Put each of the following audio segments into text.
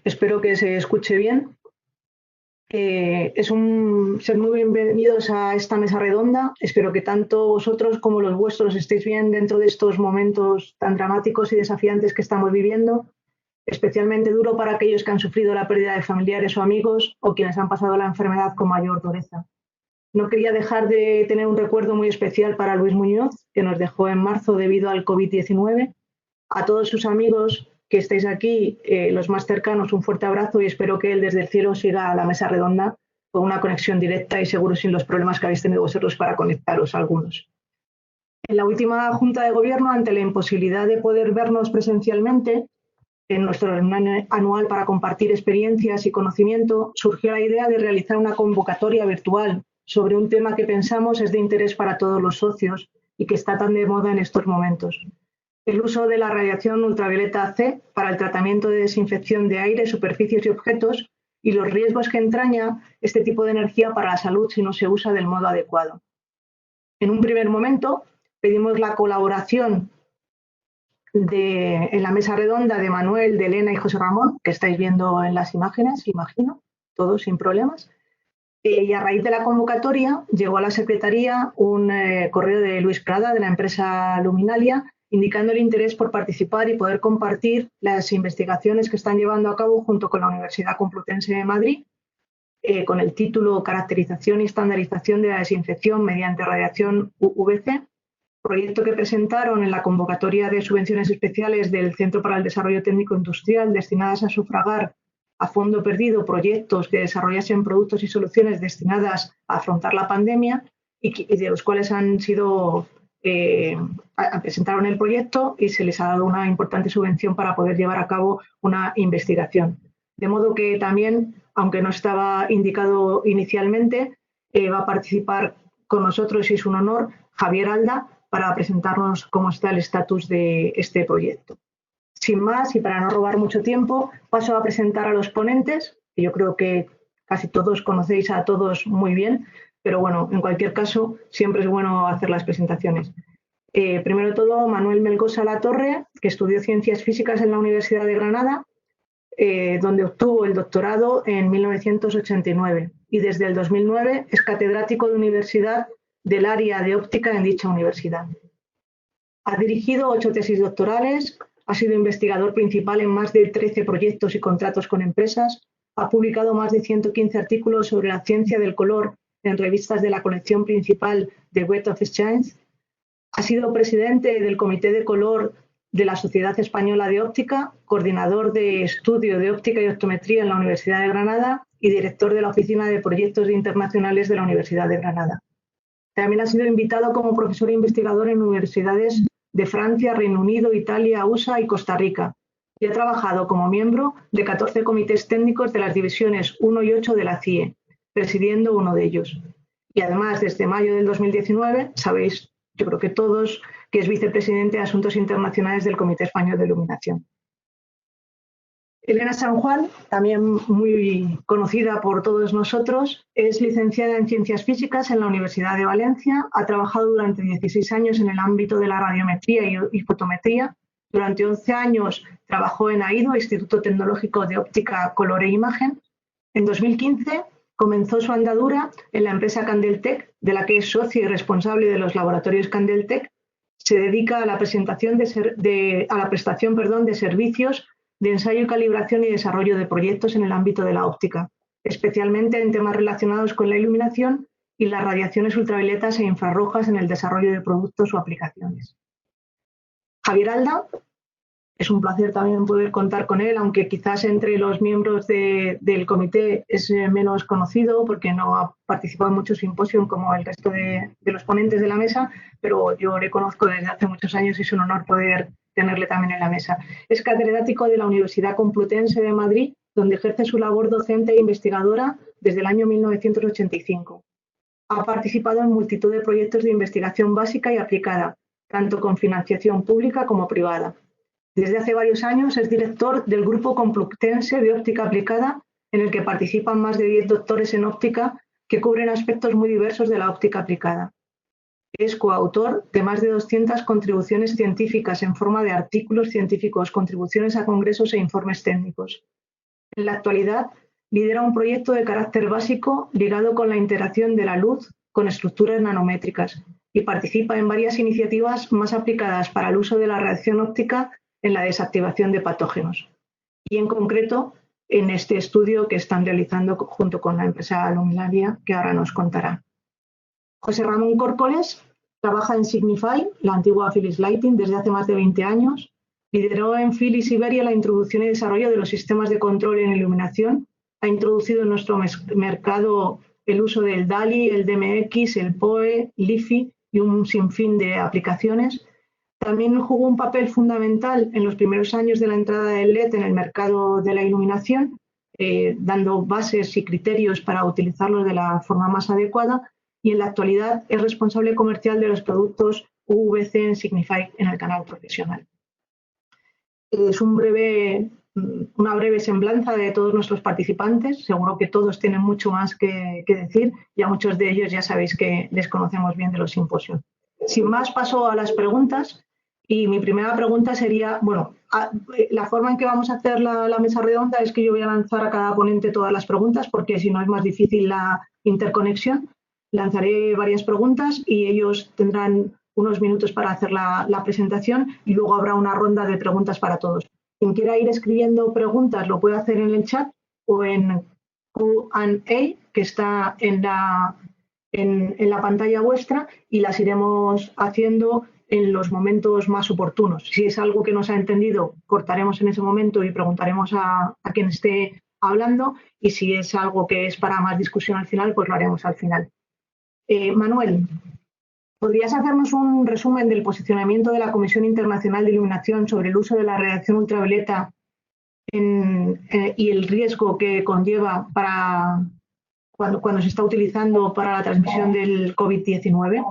Espero que se escuche bien. Ser muy bienvenidos a esta mesa redonda. Espero que tanto vosotros como los vuestros estéis bien dentro de estos momentos tan dramáticos y desafiantes que estamos viviendo. Especialmente duro para aquellos que han sufrido la pérdida de familiares o amigos o quienes han pasado la enfermedad con mayor dureza. No quería dejar de tener un recuerdo muy especial para Luis Muñoz, que nos dejó en marzo debido al COVID-19. A todos sus amigos que estáis aquí, los más cercanos, un fuerte abrazo y espero que él desde el cielo siga a la mesa redonda con una conexión directa y seguro sin los problemas que habéis tenido vosotros para conectaros algunos. En la última Junta de Gobierno, ante la imposibilidad de poder vernos presencialmente, en nuestro reunión anual para compartir experiencias y conocimiento, surgió la idea de realizar una convocatoria virtual sobre un tema que pensamos es de interés para todos los socios y que está tan de moda en estos momentos: el uso de la radiación ultravioleta C para el tratamiento de desinfección de aire, superficies y objetos y los riesgos que entraña este tipo de energía para la salud si no se usa del modo adecuado. En un primer momento, pedimos la colaboración en la mesa redonda de Manuel, de Elena y José Ramón, que estáis viendo en las imágenes, imagino, todos sin problemas. Y a raíz de la convocatoria llegó a la Secretaría un correo de Luis Prada, de la empresa Luminalia, indicando el interés por participar y poder compartir las investigaciones que están llevando a cabo junto con la Universidad Complutense de Madrid, con el título Caracterización y estandarización de la desinfección mediante radiación UVC, proyecto que presentaron en la convocatoria de subvenciones especiales del Centro para el Desarrollo Técnico Industrial destinadas a sufragar a fondo perdido proyectos que desarrollasen productos y soluciones destinadas a afrontar la pandemia y de los cuales presentaron el proyecto y se les ha dado una importante subvención para poder llevar a cabo una investigación. De modo que también, aunque no estaba indicado inicialmente, va a participar con nosotros y es un honor Javier Alda para presentarnos cómo está el estatus de este proyecto. Sin más, y para no robar mucho tiempo, paso a presentar a los ponentes, que yo creo que casi todos conocéis a todos muy bien, pero bueno, en cualquier caso, siempre es bueno hacer las presentaciones. Primero de todo, Manuel Melgosa Latorre, que estudió Ciencias Físicas en la Universidad de Granada, donde obtuvo el doctorado en 1989 y desde el 2009 es catedrático de universidad del área de óptica en dicha universidad. Ha dirigido 8 tesis doctorales, ha sido investigador principal en más de 13 proyectos y contratos con empresas, ha publicado más de 115 artículos sobre la ciencia del color en revistas de la colección principal de Web of Science, ha sido presidente del Comité de Color de la Sociedad Española de Óptica, coordinador de estudio de óptica y optometría en la Universidad de Granada y director de la Oficina de Proyectos Internacionales de la Universidad de Granada. También ha sido invitado como profesor e investigador en universidades de Francia, Reino Unido, Italia, USA y Costa Rica. Y ha trabajado como miembro de 14 comités técnicos de las divisiones 1 y 8 de la CIE, presidiendo uno de ellos. Y además, desde mayo del 2019, sabéis, yo creo que todos, que es vicepresidente de Asuntos Internacionales del Comité Español de Iluminación. Elena San Juan, también muy conocida por todos nosotros, es licenciada en Ciencias Físicas en la Universidad de Valencia, ha trabajado durante 16 años en el ámbito de la radiometría y fotometría, durante 11 años trabajó en AIDO, Instituto Tecnológico de Óptica, Color e Imagen. En 2015 comenzó su andadura en la empresa Candeltech, de la que es socia y responsable de los laboratorios Candeltech. Se dedica a la prestación de servicios de ensayo y calibración y desarrollo de proyectos en el ámbito de la óptica, especialmente en temas relacionados con la iluminación y las radiaciones ultravioletas e infrarrojas en el desarrollo de productos o aplicaciones. Javier Alda, es un placer también poder contar con él, aunque quizás entre los miembros del comité es menos conocido porque no ha participado en muchos simposios como el resto de los ponentes de la mesa, pero yo le conozco desde hace muchos años y es un honor poder tenerle también en la mesa. Es catedrático de la Universidad Complutense de Madrid, donde ejerce su labor docente e investigadora desde el año 1985. Ha participado en multitud de proyectos de investigación básica y aplicada, tanto con financiación pública como privada. Desde hace varios años es director del Grupo Complutense de Óptica Aplicada, en el que participan más de 10 doctores en óptica que cubren aspectos muy diversos de la óptica aplicada. Es coautor de más de 200 contribuciones científicas en forma de artículos científicos, contribuciones a congresos e informes técnicos. En la actualidad, lidera un proyecto de carácter básico ligado con la interacción de la luz con estructuras nanométricas y participa en varias iniciativas más aplicadas para el uso de la radiación óptica en la desactivación de patógenos. Y en concreto, en este estudio que están realizando junto con la empresa Luminaria, que ahora nos contará. José Ramón Córcoles trabaja en Signify, la antigua Philips Lighting, desde hace más de 20 años. Lideró en Philips Iberia la introducción y desarrollo de los sistemas de control en iluminación. Ha introducido en nuestro mercado el uso del DALI, el DMX, el POE, LiFi y un sinfín de aplicaciones. También jugó un papel fundamental en los primeros años de la entrada del LED en el mercado de la iluminación, dando bases y criterios para utilizarlos de la forma más adecuada, y en la actualidad es responsable comercial de los productos UVC en Signify en el canal profesional. Es una breve semblanza de todos nuestros participantes. Seguro que todos tienen mucho más que decir y a muchos de ellos ya sabéis que les conocemos bien de los simposios. Sin más, paso a las preguntas. Y mi primera pregunta sería, bueno, la forma en que vamos a hacer la mesa redonda es que yo voy a lanzar a cada ponente todas las preguntas, porque si no es más difícil la interconexión. Lanzaré varias preguntas y ellos tendrán unos minutos para hacer la presentación y luego habrá una ronda de preguntas para todos. Quien quiera ir escribiendo preguntas lo puede hacer en el chat o en Q&A, que está en la pantalla vuestra, y las iremos haciendo en los momentos más oportunos. Si es algo que no se ha entendido, cortaremos en ese momento y preguntaremos a quien esté hablando, y si es algo que es para más discusión al final, pues lo haremos al final. Manuel, ¿podrías hacernos un resumen del posicionamiento de la Comisión Internacional de Iluminación sobre el uso de la radiación ultravioleta y el riesgo que conlleva para cuando se está utilizando para la transmisión del COVID-19?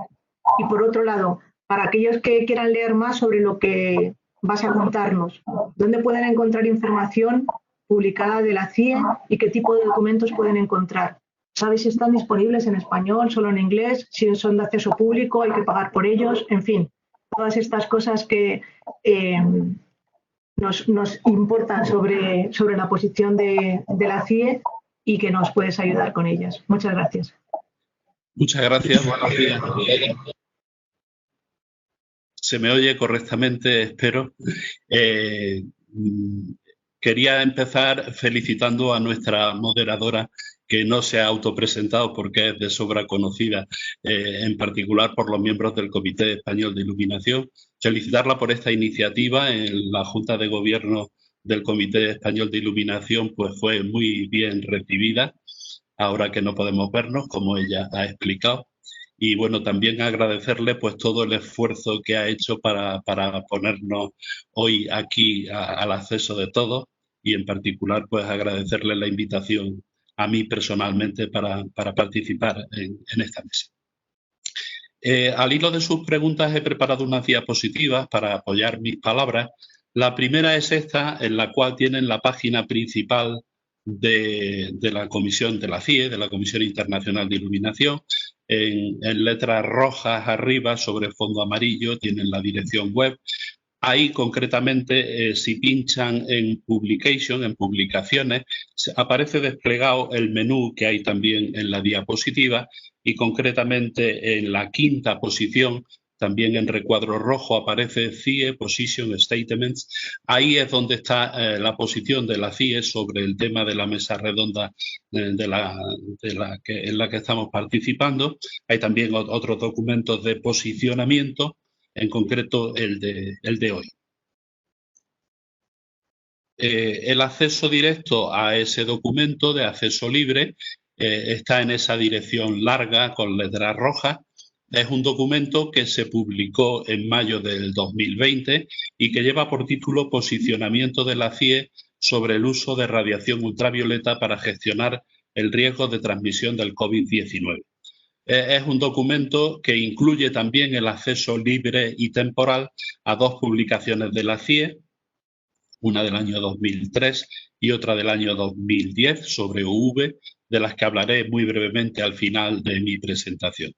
Y por otro lado, para aquellos que quieran leer más sobre lo que vas a contarnos, ¿dónde pueden encontrar información publicada de la CIE y qué tipo de documentos pueden encontrar? ¿Sabes si están disponibles en español, solo en inglés? Si son de acceso público, hay que pagar por ellos. En fin, todas estas cosas que nos importan sobre la posición de la CIE y que nos puedes ayudar con ellas. Muchas gracias. Muchas gracias. Buenos días. Se me oye correctamente, espero. Quería empezar felicitando a nuestra moderadora, que no se ha autopresentado porque es de sobra conocida, en particular por los miembros del Comité Español de Iluminación. Felicitarla por esta iniciativa. En la Junta de Gobierno del Comité Español de Iluminación pues fue muy bien recibida, ahora que no podemos vernos, como ella ha explicado. Y bueno, también agradecerle pues todo el esfuerzo que ha hecho para ponernos hoy aquí al acceso de todos, y en particular pues agradecerle la invitación a mí personalmente para participar en esta mesa. Al hilo de sus preguntas he preparado unas diapositivas para apoyar mis palabras. La primera es esta, en la cual tienen la página principal de la comisión de la CIE, de la Comisión Internacional de Iluminación. En letras rojas arriba sobre fondo amarillo tienen la dirección web. Ahí concretamente, si pinchan en Publication, en Publicaciones, aparece desplegado el menú que hay también en la diapositiva, y concretamente en la quinta posición, también en recuadro rojo, aparece CIE Position Statements. Ahí es donde está la posición de la CIE sobre el tema de la mesa redonda en la que estamos participando. Hay también otros documentos de posicionamiento, en concreto el de hoy. El acceso directo a ese documento de acceso libre está en esa dirección larga con letras rojas. Es un documento que se publicó en mayo del 2020 y que lleva por título Posicionamiento de la CIE sobre el uso de radiación ultravioleta para gestionar el riesgo de transmisión del COVID-19. Es un documento que incluye también el acceso libre y temporal a dos publicaciones de la CIE, una del año 2003 y otra del año 2010 sobre UV, de las que hablaré muy brevemente al final de mi presentación.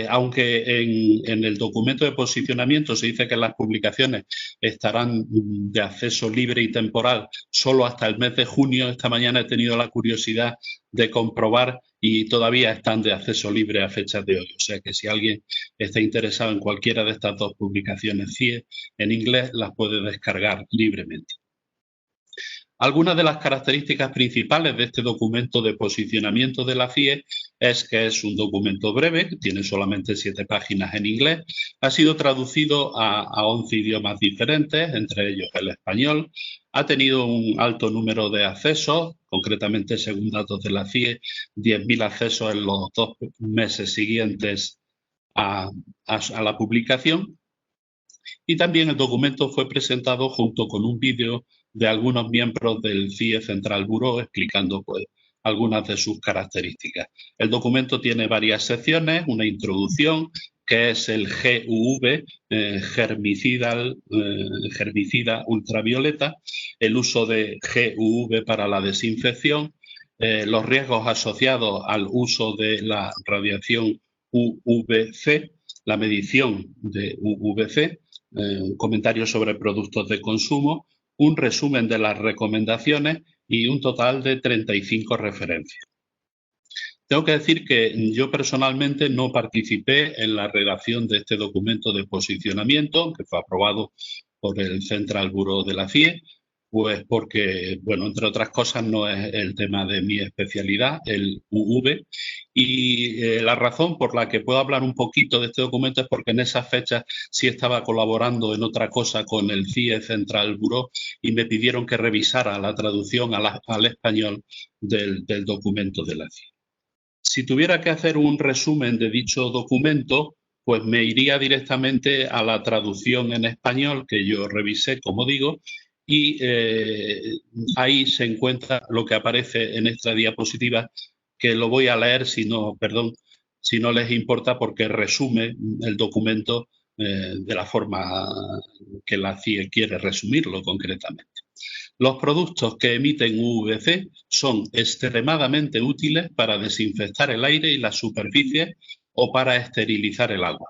Aunque en el documento de posicionamiento se dice que las publicaciones estarán de acceso libre y temporal solo hasta el mes de junio, esta mañana he tenido la curiosidad de comprobar y todavía están de acceso libre a fecha de hoy. O sea que si alguien está interesado en cualquiera de estas dos publicaciones CIE en inglés, las puede descargar libremente. Algunas de las características principales de este documento de posicionamiento de la CIE es que es un documento breve, que tiene solamente 7 páginas en inglés, ha sido traducido a 11 idiomas diferentes, entre ellos el español, ha tenido un alto número de accesos, concretamente según datos de la CIE, 10.000 accesos en los 2 meses siguientes a la publicación. Y también el documento fue presentado junto con un vídeo de algunos miembros del CIE Central Bureau explicando pues, algunas de sus características. El documento tiene varias secciones, una introducción que es el GUV, germicida ultravioleta, el uso de GUV para la desinfección, los riesgos asociados al uso de la radiación UVC, la medición de UVC, comentarios sobre productos de consumo, un resumen de las recomendaciones y un total de 35 referencias. Tengo que decir que yo personalmente no participé en la redacción de este documento de posicionamiento, que fue aprobado por el Central Bureau de la CIE, pues porque, bueno, entre otras cosas no es el tema de mi especialidad, el UV, y la razón por la que puedo hablar un poquito de este documento es porque en esas fechas sí estaba colaborando en otra cosa con el CIE Central Bureau y me pidieron que revisara la traducción al español del documento de la CIE. Si tuviera que hacer un resumen de dicho documento, pues me iría directamente a la traducción en español que yo revisé, como digo, y ahí se encuentra lo que aparece en esta diapositiva, que lo voy a leer si no les importa, porque resume el documento de la forma que la CIE quiere resumirlo concretamente. Los productos que emiten UVC son extremadamente útiles para desinfectar el aire y las superficies o para esterilizar el agua.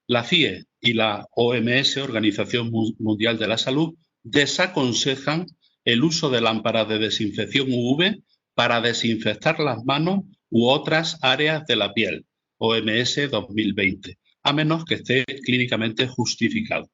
La CIE y la OMS, Organización Mundial de la Salud, desaconsejan el uso de lámparas de desinfección UV para desinfectar las manos u otras áreas de la piel, OMS 2020, a menos que esté clínicamente justificado.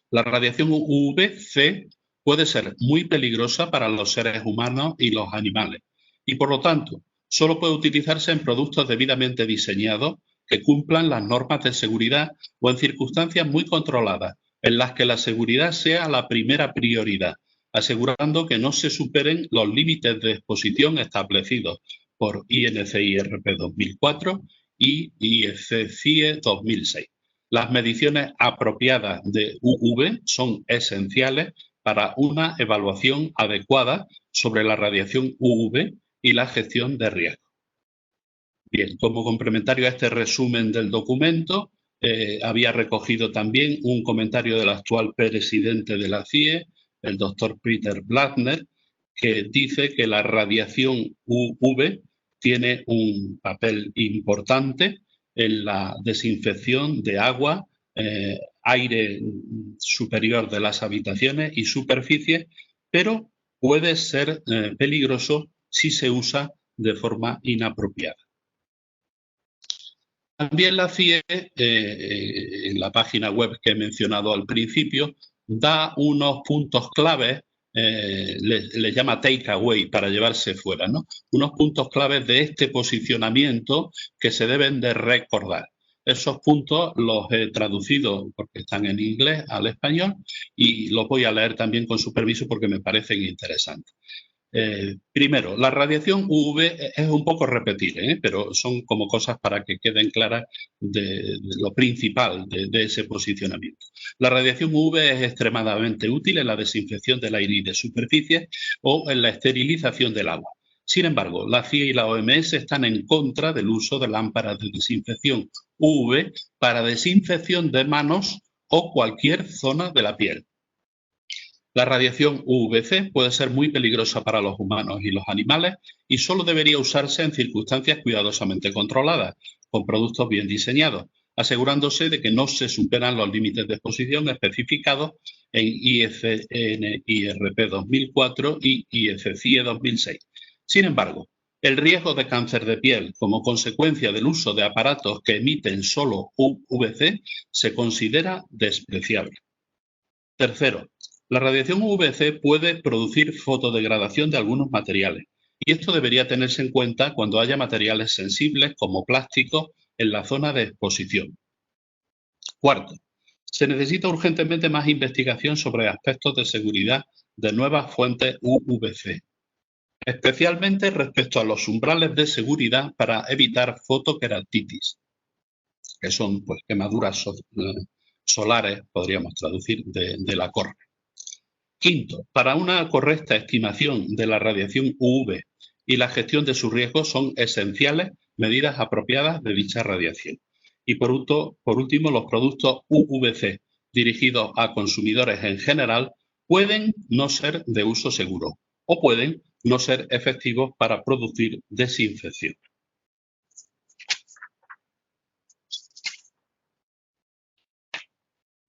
La radiación UVC puede ser muy peligrosa para los seres humanos y los animales y, por lo tanto, solo puede utilizarse en productos debidamente diseñados que cumplan las normas de seguridad o en circunstancias muy controladas, en las que la seguridad sea la primera prioridad, asegurando que no se superen los límites de exposición establecidos por INCIRP 2004 y IFCIE 2006. Las mediciones apropiadas de UV son esenciales para una evaluación adecuada sobre la radiación UV y la gestión de riesgo. Bien, como complementario a este resumen del documento, había recogido también un comentario del actual presidente de la CIE, el doctor Peter Blattner, que dice que la radiación UV tiene un papel importante en la desinfección de agua, aire superior de las habitaciones y superficies, pero puede ser peligroso si se usa de forma inapropiada. También la CIE, en la página web que he mencionado al principio, da unos puntos claves, le llama takeaway para llevarse fuera, ¿no? Unos puntos claves de este posicionamiento que se deben de recordar. Esos puntos los he traducido porque están en inglés al español y los voy a leer también con su permiso porque me parecen interesantes. Primero, la radiación UV es un poco repetir, pero son como cosas para que queden claras de lo principal de ese posicionamiento. La radiación UV es extremadamente útil en la desinfección del aire y de superficies o en la esterilización del agua. Sin embargo, la CIE y la OMS están en contra del uso de lámparas de desinfección UV para desinfección de manos o cualquier zona de la piel. La radiación UVC puede ser muy peligrosa para los humanos y los animales y solo debería usarse en circunstancias cuidadosamente controladas, con productos bien diseñados, asegurándose de que no se superan los límites de exposición especificados en IRP 2004 y IFCIE 2006. Sin embargo, el riesgo de cáncer de piel como consecuencia del uso de aparatos que emiten solo UVC se considera despreciable. Tercero, la radiación UVC puede producir fotodegradación de algunos materiales y esto debería tenerse en cuenta cuando haya materiales sensibles como plásticos en la zona de exposición. Cuarto, se necesita urgentemente más investigación sobre aspectos de seguridad de nuevas fuentes UVC, especialmente respecto a los umbrales de seguridad para evitar fotokeratitis, que son pues, quemaduras solares, podríamos traducir, de la córnea. Quinto, para una correcta estimación de la radiación UV y la gestión de sus riesgos son esenciales medidas apropiadas de dicha radiación. Y por último, los productos UVC dirigidos a consumidores en general pueden no ser de uso seguro o pueden no ser efectivos para producir desinfección.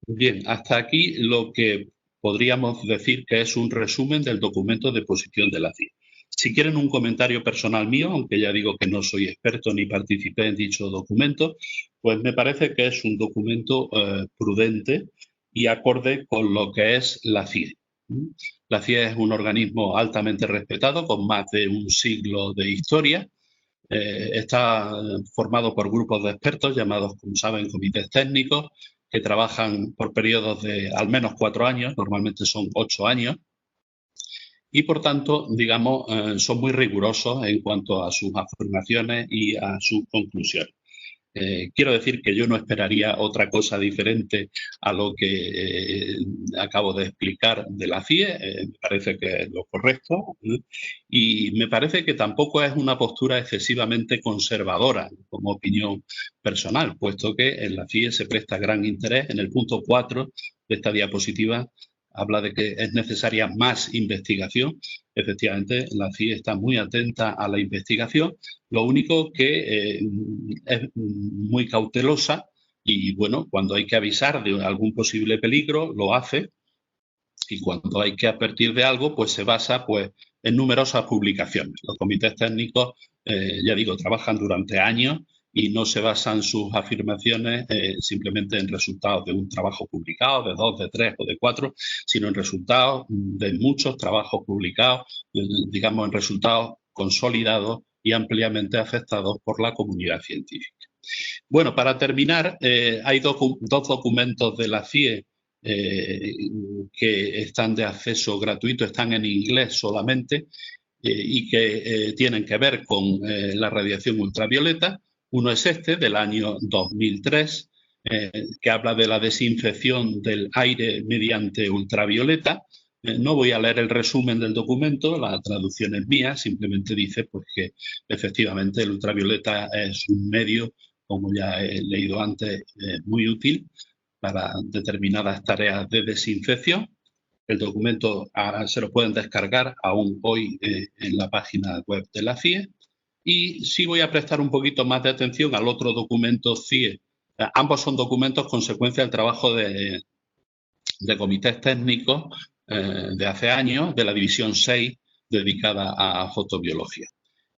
Bien, hasta aquí lo que podríamos decir que es un resumen del documento de posición de la CIE. Si quieren un comentario personal mío, aunque ya digo que no soy experto ni participé en dicho documento, pues me parece que es un documento prudente y acorde con lo que es la CIE. La CIE es un organismo altamente respetado con más de un siglo de historia. Está formado por grupos de expertos llamados, como saben, comités técnicos, que trabajan por periodos de al menos 4 años, normalmente son 8 años, y por tanto, digamos, son muy rigurosos en cuanto a sus afirmaciones y a sus conclusiones. Quiero decir que yo no esperaría otra cosa diferente a lo que acabo de explicar de la CIE, me parece que es lo correcto, y me parece que tampoco es una postura excesivamente conservadora como opinión personal, puesto que en la CIE se presta gran interés. En el punto 4 de esta diapositiva habla de que es necesaria más investigación. Efectivamente, la CIE está muy atenta a la investigación, lo único que es muy cautelosa y, bueno, cuando hay que avisar de algún posible peligro, lo hace, y cuando hay que advertir de algo, pues se basa pues, en numerosas publicaciones. Los comités técnicos, ya digo, trabajan durante años y no se basan sus afirmaciones simplemente en resultados de un trabajo publicado, de 2, de 3 o de 4, sino en resultados de muchos trabajos publicados, digamos en resultados consolidados y ampliamente aceptados por la comunidad científica. Bueno, para terminar, hay dos documentos de la CIE que están de acceso gratuito, están en inglés solamente y que tienen que ver con la radiación ultravioleta. Uno es este, del año 2003, que habla de la desinfección del aire mediante ultravioleta. No voy a leer el resumen del documento, la traducción es mía, simplemente dice pues, que efectivamente el ultravioleta es un medio, como ya he leído antes, muy útil para determinadas tareas de desinfección. El documento se lo pueden descargar aún hoy en la página web de la CIE. Y sí voy a prestar un poquito más de atención al otro documento CIE. Ambos son documentos consecuencia del trabajo de comités técnicos de hace años, de la división 6, dedicada a fotobiología.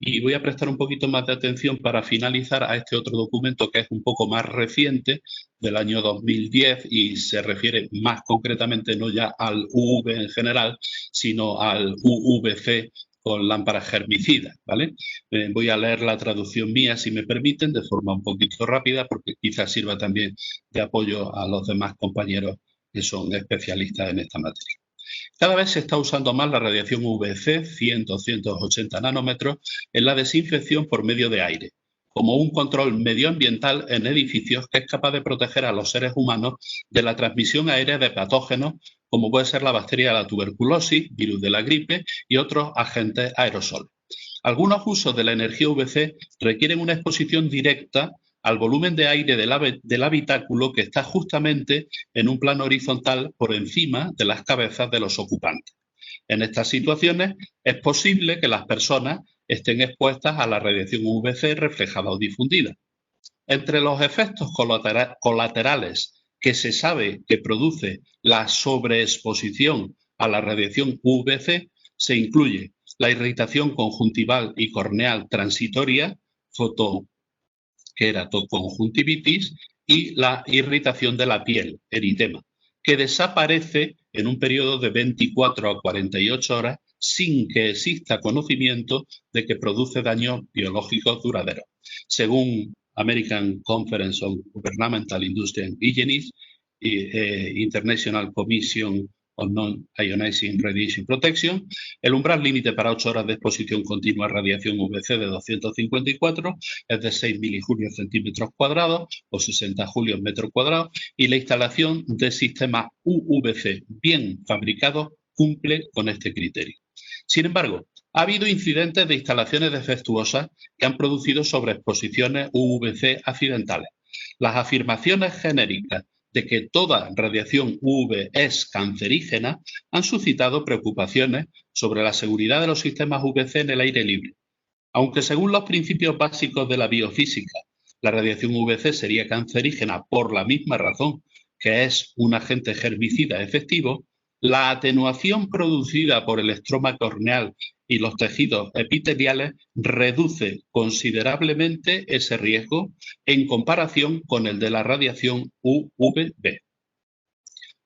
Y voy a prestar un poquito más de atención para finalizar a este otro documento que es un poco más reciente, del año 2010, y se refiere más concretamente no ya al UV en general, sino al UVC con lámparas germicidas, ¿vale? Voy a leer la traducción mía, si me permiten, de forma un poquito rápida, porque quizás sirva también de apoyo a los demás compañeros que son especialistas en esta materia. Cada vez se está usando más la radiación UVC, 100-180 nanómetros, en la desinfección por medio de aire, como un control medioambiental en edificios que es capaz de proteger a los seres humanos de la transmisión aérea de patógenos, como puede ser la bacteria de la tuberculosis, virus de la gripe y otros agentes aerosoles. Algunos usos de la energía UVC requieren una exposición directa al volumen de aire del habitáculo que está justamente en un plano horizontal por encima de las cabezas de los ocupantes. En estas situaciones es posible que las personas estén expuestas a la radiación UVC reflejada o difundida. Entre los efectos colaterales que se sabe que produce la sobreexposición a la radiación UVC se incluye la irritación conjuntival y corneal transitoria, fotoqueratoconjuntivitis, y la irritación de la piel, eritema, que desaparece en un periodo de 24 a 48 horas sin que exista conocimiento de que produce daños biológicos duraderos. Según American Conference on Governmental Industrial Hygiene, International Commission on Non-Ionizing Radiation Protection, el umbral límite para 8 horas de exposición continua a radiación UVC de 254 es de 6 milijulios centímetros cuadrados o 60 julios metro cuadrado, y la instalación de sistemas UVC bien fabricados cumple con este criterio. Sin embargo, ha habido incidentes de instalaciones defectuosas que han producido sobreexposiciones UVC accidentales. Las afirmaciones genéricas de que toda radiación UV es cancerígena han suscitado preocupaciones sobre la seguridad de los sistemas UVC en el aire libre. Aunque según los principios básicos de la biofísica, la radiación UVC sería cancerígena por la misma razón que es un agente herbicida efectivo, la atenuación producida por el estroma corneal y los tejidos epiteliales reduce considerablemente ese riesgo en comparación con el de la radiación UVB.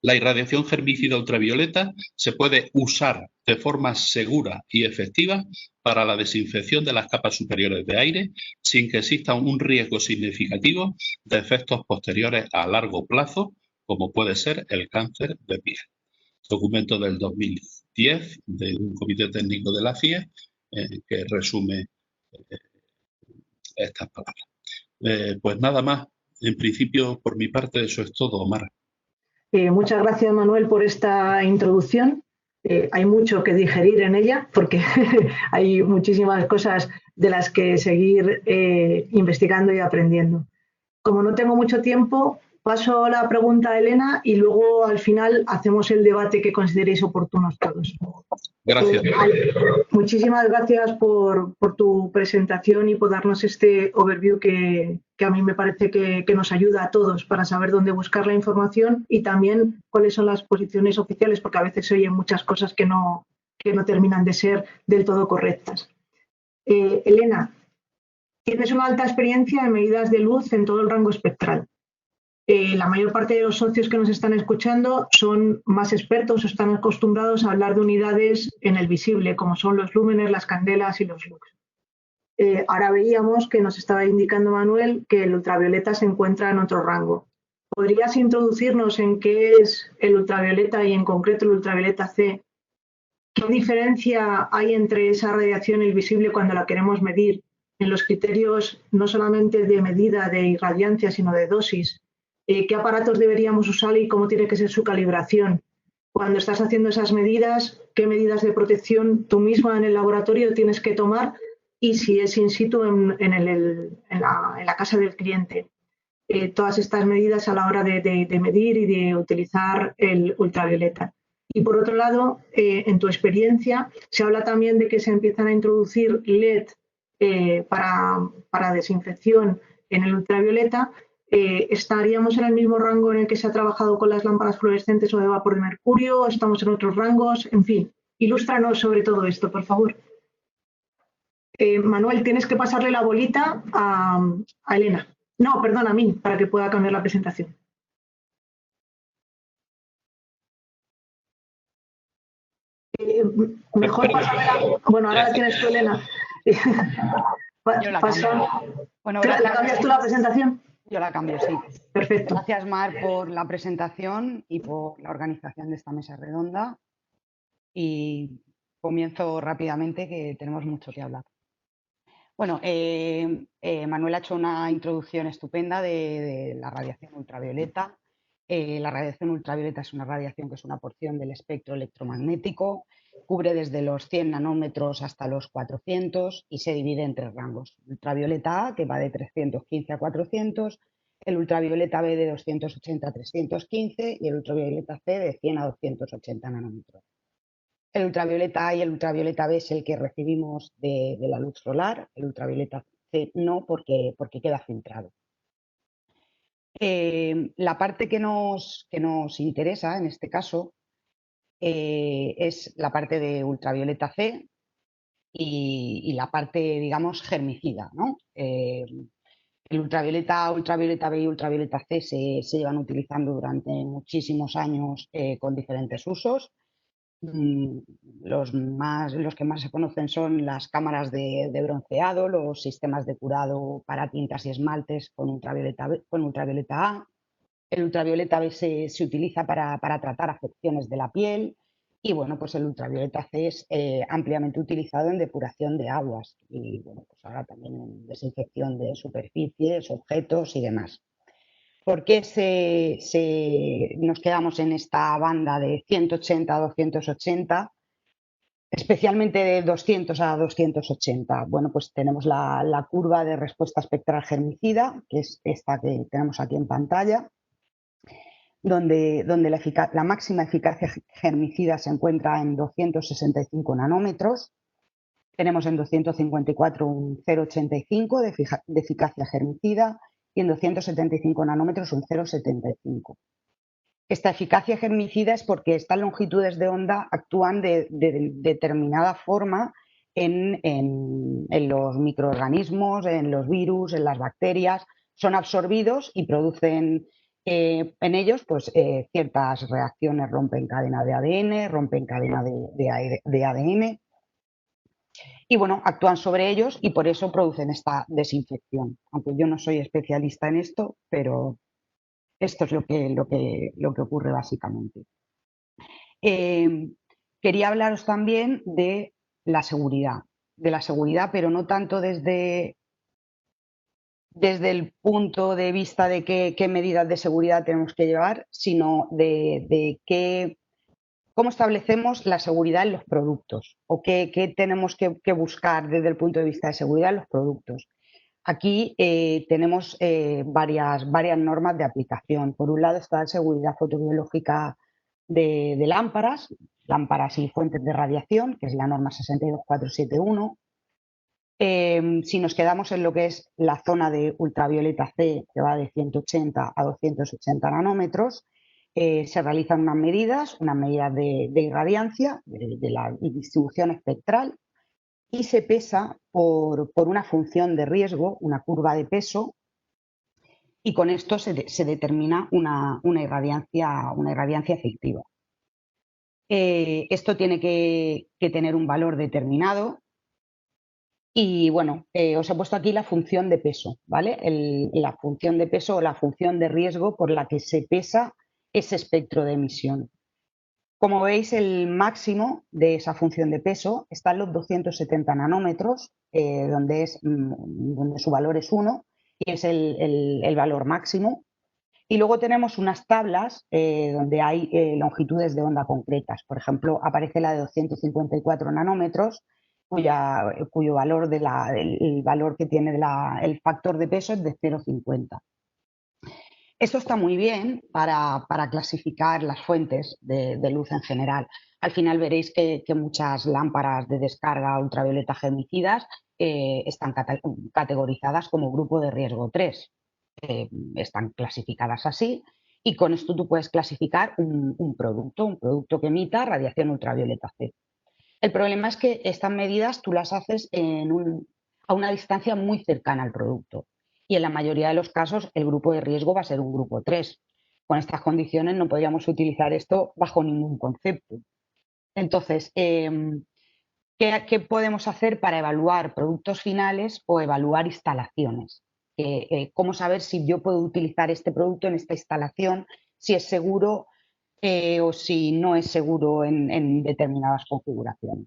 La irradiación germicida ultravioleta se puede usar de forma segura y efectiva para la desinfección de las capas superiores de aire sin que exista un riesgo significativo de efectos posteriores a largo plazo, como puede ser el cáncer de piel. Documento del 2010 de un comité técnico de la CIE que resume estas palabras. Pues nada más, en principio por mi parte eso es todo, Omar. Muchas gracias, Manuel, por esta introducción. Hay mucho que digerir en ella porque hay muchísimas cosas de las que seguir investigando y aprendiendo. Como no tengo mucho tiempo, paso la pregunta a Elena y luego al final hacemos el debate que consideréis oportunos todos. Gracias. Muchísimas gracias por tu presentación y por darnos este overview que a mí me parece que nos ayuda a todos para saber dónde buscar la información y también cuáles son las posiciones oficiales, porque a veces se oyen muchas cosas que no terminan de ser del todo correctas. Elena, tienes una alta experiencia en medidas de luz en todo el rango espectral. La mayor parte de los socios que nos están escuchando son más expertos o están acostumbrados a hablar de unidades en el visible, como son los lúmenes, las candelas y los lux. Ahora veíamos que nos estaba indicando Manuel que el ultravioleta se encuentra en otro rango. ¿Podrías introducirnos en qué es el ultravioleta y en concreto el ultravioleta C? ¿Qué diferencia hay entre esa radiación y el visible cuando la queremos medir en los criterios no solamente de medida de irradiancia, sino de dosis? ¿Qué aparatos deberíamos usar y cómo tiene que ser su calibración? Cuando estás haciendo esas medidas, ¿qué medidas de protección tú misma en el laboratorio tienes que tomar? Y si es in situ en la casa del cliente. Todas estas medidas a la hora de medir y de utilizar el ultravioleta. Y por otro lado, en tu experiencia, se habla también de que se empiezan a introducir LED para desinfección en el ultravioleta. ¿Estaríamos en el mismo rango en el que se ha trabajado con las lámparas fluorescentes o de vapor de mercurio? ¿Estamos en otros rangos? En fin, ilústranos sobre todo esto, por favor. Manuel, tienes que pasarle la bolita a Elena. No, perdón, a mí, para que pueda cambiar la presentación. Mejor pasarla. Bueno, ahora la tienes tú, Elena. Yo la cambio. Bueno, ¿La cambias tú la presentación? Yo la cambio, sí. Perfecto. Gracias, Mar, por la presentación y por la organización de esta mesa redonda. Y comienzo rápidamente, que tenemos mucho que hablar. Bueno, Manuel ha hecho una introducción estupenda de la radiación ultravioleta. La radiación ultravioleta es una radiación que es una porción del espectro electromagnético, cubre desde los 100 nanómetros hasta los 400 y se divide en tres rangos. Ultravioleta A, que va de 315 a 400, el ultravioleta B de 280 a 315 y el ultravioleta C de 100 a 280 nanómetros. El ultravioleta A y el ultravioleta B es el que recibimos de la luz solar, el ultravioleta C no, porque queda filtrado. La parte que nos interesa en este caso es la parte de ultravioleta C y la parte, digamos, germicida, ¿no? El ultravioleta, ultravioleta B y ultravioleta C se llevan utilizando durante muchísimos años con diferentes usos. Mm, los que más se conocen son las cámaras de bronceado, los sistemas de curado para tintas y esmaltes con ultravioleta A. El ultravioleta B se utiliza para tratar afecciones de la piel y bueno, pues el ultravioleta C es ampliamente utilizado en depuración de aguas y bueno, pues ahora también en desinfección de superficies, objetos y demás. ¿Por qué nos quedamos en esta banda de 180 a 280? Especialmente de 200 a 280. Bueno, pues tenemos la curva de respuesta espectral germicida, que es esta que tenemos aquí en pantalla, donde la máxima eficacia germicida se encuentra en 265 nanómetros. Tenemos en 254 un 0,85 de eficacia germicida y en 275 nanómetros un 0,75. Esta eficacia germicida es porque estas longitudes de onda actúan de determinada forma en los microorganismos, en los virus, en las bacterias. Son absorbidos y producen en ellos pues, ciertas reacciones, rompen cadena de ADN, rompen cadena de ADN y bueno, actúan sobre ellos y por eso producen esta desinfección. Aunque yo no soy especialista en esto, pero esto es lo que ocurre básicamente. Quería hablaros también de la seguridad, pero no tanto desde el punto de vista de qué medidas de seguridad tenemos que llevar, sino de cómo establecemos la seguridad en los productos o qué tenemos que buscar desde el punto de vista de seguridad en los productos. Aquí tenemos varias normas de aplicación. Por un lado está la seguridad fotobiológica de lámparas y fuentes de radiación, que es la norma 62471. Si nos quedamos en lo que es la zona de ultravioleta C, que va de 180 a 280 nanómetros, se realizan unas medidas de irradiancia, de la distribución espectral, y se pesa por una función de riesgo, una curva de peso, y con esto se determina una irradiancia efectiva. Esto tiene que tener un valor determinado y bueno, os he puesto aquí la función de peso, ¿vale? La función de peso o la función de riesgo por la que se pesa ese espectro de emisión. Como veis, el máximo de esa función de peso está en los 270 nanómetros, donde su valor es 1 y es el valor máximo. Y luego tenemos unas tablas donde hay longitudes de onda concretas. Por ejemplo, aparece la de 254 nanómetros, cuyo valor, el valor que tiene el factor de peso es de 0,50. Esto está muy bien para clasificar las fuentes de luz en general. Al final veréis que muchas lámparas de descarga ultravioleta germicidas están categorizadas como grupo de riesgo 3. Están clasificadas así y con esto tú puedes clasificar un producto que emita radiación ultravioleta C. El problema es que estas medidas tú las haces a una distancia muy cercana al producto y en la mayoría de los casos el grupo de riesgo va a ser un grupo 3. Con estas condiciones no podríamos utilizar esto bajo ningún concepto. Entonces, ¿qué podemos hacer para evaluar productos finales o evaluar instalaciones? ¿Cómo saber si yo puedo utilizar este producto en esta instalación, si es seguro o si no es seguro en determinadas configuraciones?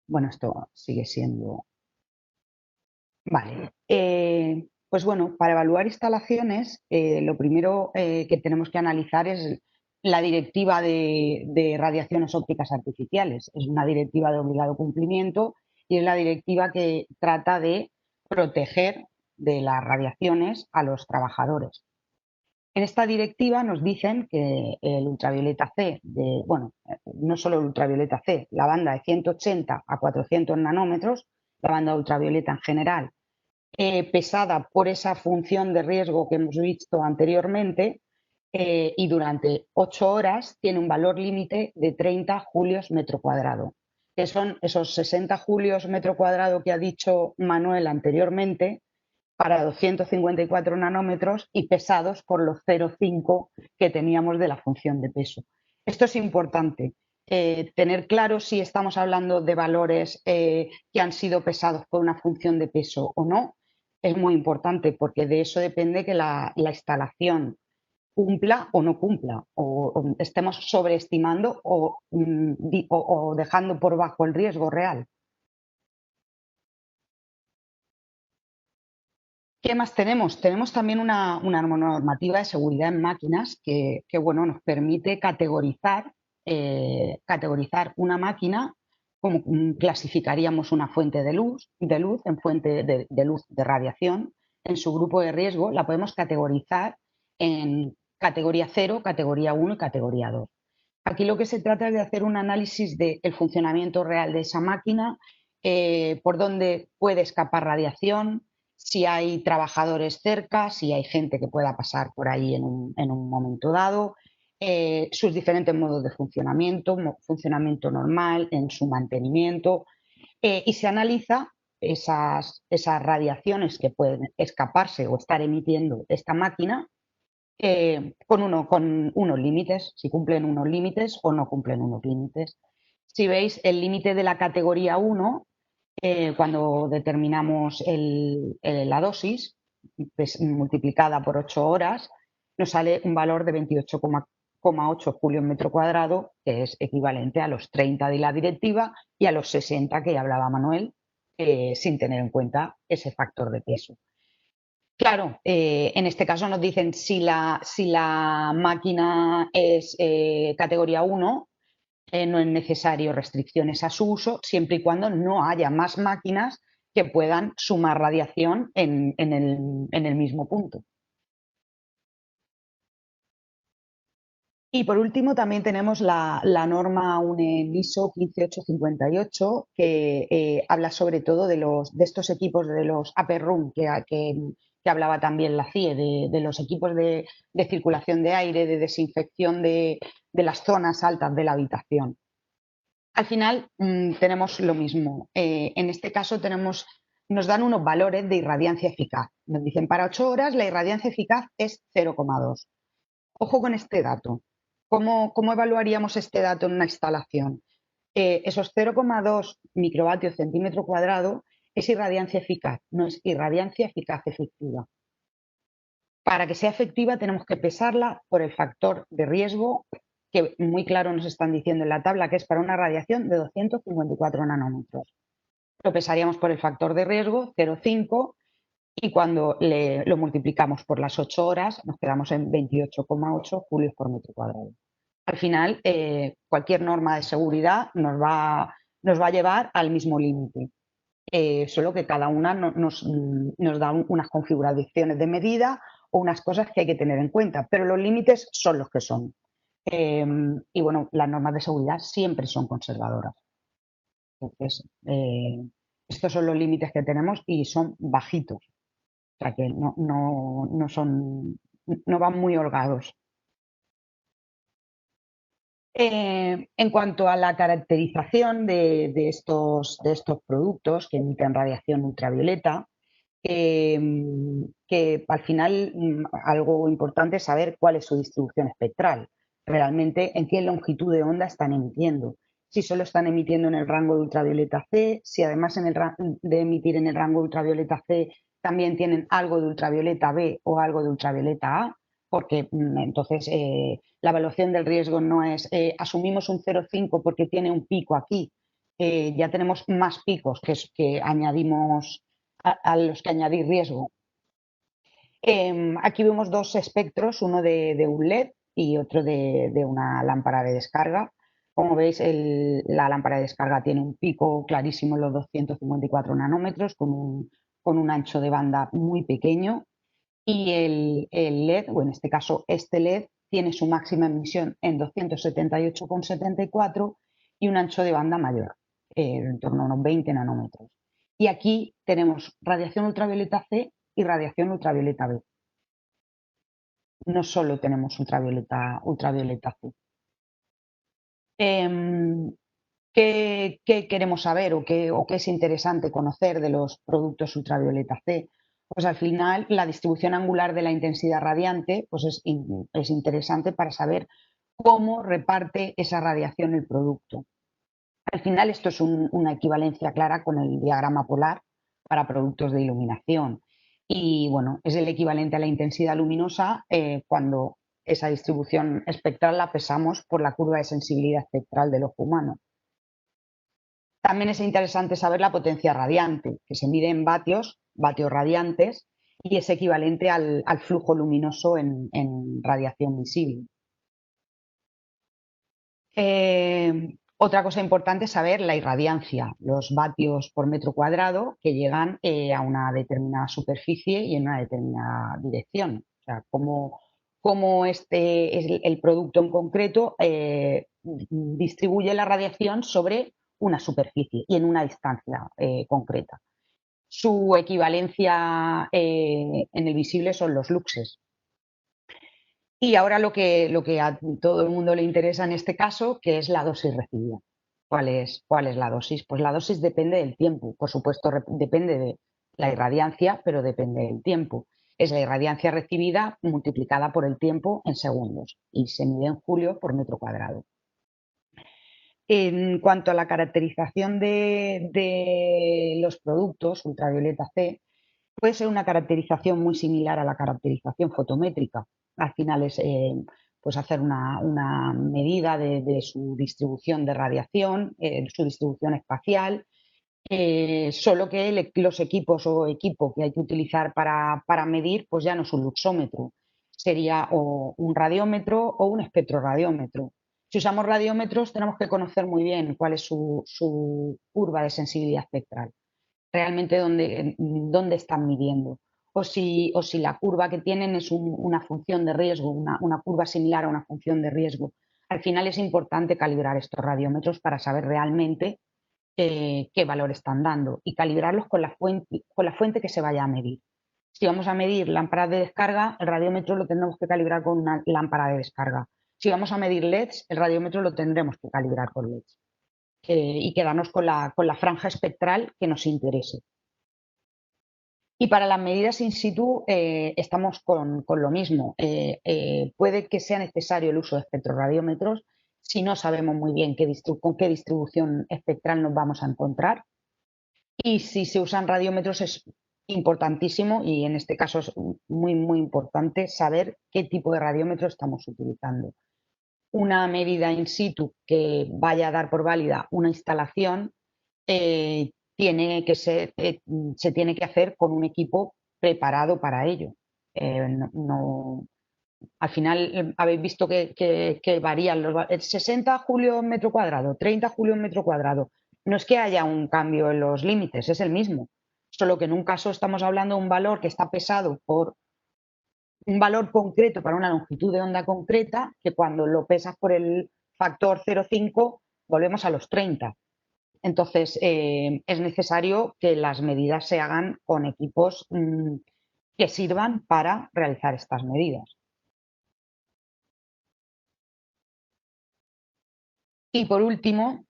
Bueno, esto sigue siendo... Vale. Pues bueno, para evaluar instalaciones, lo primero que tenemos que analizar es la directiva de radiaciones ópticas artificiales. Es una directiva de obligado cumplimiento y es la directiva que trata de proteger de las radiaciones a los trabajadores. En esta directiva nos dicen que el ultravioleta C, no solo el ultravioleta C, la banda de 180 a 400 nanómetros, la banda ultravioleta en general, pesada por esa función de riesgo que hemos visto anteriormente, y durante 8 horas tiene un valor límite de 30 julios metro cuadrado, que son esos 60 julios metro cuadrado que ha dicho Manuel anteriormente para 254 nanómetros y pesados por los 0,5 que teníamos de la función de peso. Esto es importante, tener claro si estamos hablando de valores que han sido pesados por una función de peso o no. Es muy importante porque de eso depende que la instalación cumpla o no cumpla, o estemos sobreestimando o dejando por bajo el riesgo real. ¿Qué más tenemos? Tenemos también una normativa de seguridad en máquinas que bueno, nos permite categorizar una máquina como clasificaríamos una fuente de luz en fuente de luz de radiación. En su grupo de riesgo la podemos categorizar en categoría 0, categoría 1 y categoría 2. Aquí lo que se trata es de hacer un análisis del funcionamiento real de esa máquina, por dónde puede escapar radiación, si hay trabajadores cerca, si hay gente que pueda pasar por ahí en un momento dado, sus diferentes modos de funcionamiento, funcionamiento normal, en su mantenimiento, y se analiza esas radiaciones que pueden escaparse o estar emitiendo esta máquina con unos límites, si cumplen unos límites o no cumplen unos límites. Si veis el límite de la categoría 1, cuando determinamos la dosis pues, multiplicada por 8 horas, nos sale un valor de 28,8 julios metro cuadrado, que es equivalente a los 30 de la directiva y a los 60 que hablaba Manuel, sin tener en cuenta ese factor de peso. Claro, en este caso nos dicen si la máquina es categoría 1, no es necesario restricciones a su uso, siempre y cuando no haya más máquinas que puedan sumar radiación en el mismo punto. Y por último también tenemos la norma UNE ISO 15858 que habla sobre todo de estos equipos de los upper room que hablaba también la CIE, de los equipos de circulación de aire, de desinfección de las zonas altas de la habitación. Al final tenemos lo mismo. En este caso nos dan unos valores de irradiancia eficaz. Nos dicen para 8 horas la irradiancia eficaz es 0,2. Ojo con este dato. ¿Cómo evaluaríamos este dato en una instalación? Esos 0,2 microvatios centímetro cuadrado es irradiancia eficaz, no es irradiancia eficaz efectiva. Para que sea efectiva tenemos que pesarla por el factor de riesgo que muy claro nos están diciendo en la tabla que es para una radiación de 254 nanómetros. Lo pesaríamos por el factor de riesgo 0,5 y cuando lo multiplicamos por las 8 horas nos quedamos en 28,8 julios por metro cuadrado. Al final, cualquier norma de seguridad nos va a llevar al mismo límite, solo que cada una nos da unas configuraciones de medida o unas cosas que hay que tener en cuenta, pero los límites son los que son. Y bueno, las normas de seguridad siempre son conservadoras. Entonces, estos son los límites que tenemos y son bajitos. O sea que no van muy holgados. En cuanto a la caracterización de estos productos que emiten radiación ultravioleta, que al final algo importante es saber cuál es su distribución espectral, realmente en qué longitud de onda están emitiendo. Si solo están emitiendo en el rango de ultravioleta C, si además de emitir en el rango de ultravioleta C también tienen algo de ultravioleta B o algo de ultravioleta A, porque entonces la evaluación del riesgo no es asumimos un 0,5 porque tiene un pico aquí, ya tenemos más picos que añadimos a los que añadir riesgo. Aquí vemos dos espectros, uno de un LED y otro de una lámpara de descarga. Como veis, la lámpara de descarga tiene un pico clarísimo en los 254 nanómetros con un ancho de banda muy pequeño y el LED, o en este caso este LED, tiene su máxima emisión en 278,74 y un ancho de banda mayor, en torno a unos 20 nanómetros. Y aquí tenemos radiación ultravioleta C y radiación ultravioleta B. No solo tenemos ultravioleta C. ¿Qué queremos saber o qué es interesante conocer de los productos ultravioleta C? Pues al final la distribución angular de la intensidad radiante pues es interesante para saber cómo reparte esa radiación el producto. Al final esto es una equivalencia clara con el diagrama polar para productos de iluminación. Y bueno, es el equivalente a la intensidad luminosa cuando esa distribución espectral la pesamos por la curva de sensibilidad espectral del ojo humano. También es interesante saber la potencia radiante, que se mide en vatios radiantes, y es equivalente al flujo luminoso en radiación visible. Otra cosa importante es saber la irradiancia, los vatios por metro cuadrado que llegan a una determinada superficie y en una determinada dirección. O sea, cómo el producto en concreto distribuye la radiación sobre una superficie y en una distancia concreta. Su equivalencia en el visible son los luxes. Y ahora lo que a todo el mundo le interesa en este caso, que es la dosis recibida. ¿Cuál es la dosis? Pues la dosis depende del tiempo. Por supuesto, depende de la irradiancia, pero depende del tiempo. Es la irradiancia recibida multiplicada por el tiempo en segundos y se mide en julio por metro cuadrado. En cuanto a la caracterización de los productos ultravioleta C, puede ser una caracterización muy similar a la caracterización fotométrica. Al final es pues hacer una medida de su distribución de radiación, su distribución espacial, solo que los equipos o equipo que hay que utilizar para medir pues ya no es un luxómetro, sería o un radiómetro o un espectroradiómetro. Si usamos radiómetros tenemos que conocer muy bien cuál es su curva de sensibilidad espectral, realmente dónde están midiendo, o si la curva que tienen es una función de riesgo, una curva similar a una función de riesgo. Al final es importante calibrar estos radiómetros para saber realmente qué valor están dando y calibrarlos con la fuente que se vaya a medir. Si vamos a medir lámparas de descarga, el radiómetro lo tendremos que calibrar con una lámpara de descarga. Si vamos a medir LEDs, el radiómetro lo tendremos que calibrar con LEDs. Y quedarnos con la franja espectral que nos interese. Y para las medidas in situ estamos con lo mismo. Puede que sea necesario el uso de espectroradiómetros si no sabemos muy bien con qué distribución espectral nos vamos a encontrar. Y si se usan radiómetros es importantísimo, y en este caso es muy, muy importante, saber qué tipo de radiómetro estamos utilizando. Una medida in situ que vaya a dar por válida una instalación se tiene que hacer con un equipo preparado para ello. Al final habéis visto que varían los 60 julios metro cuadrado, 30 julios metro cuadrado. No es que haya un cambio en los límites, es el mismo. Solo que en un caso estamos hablando de un valor que está pesado por un valor concreto para una longitud de onda concreta, que cuando lo pesas por el factor 0,5 volvemos a los 30. Entonces, es necesario que las medidas se hagan con equipos que sirvan para realizar estas medidas. Y por último,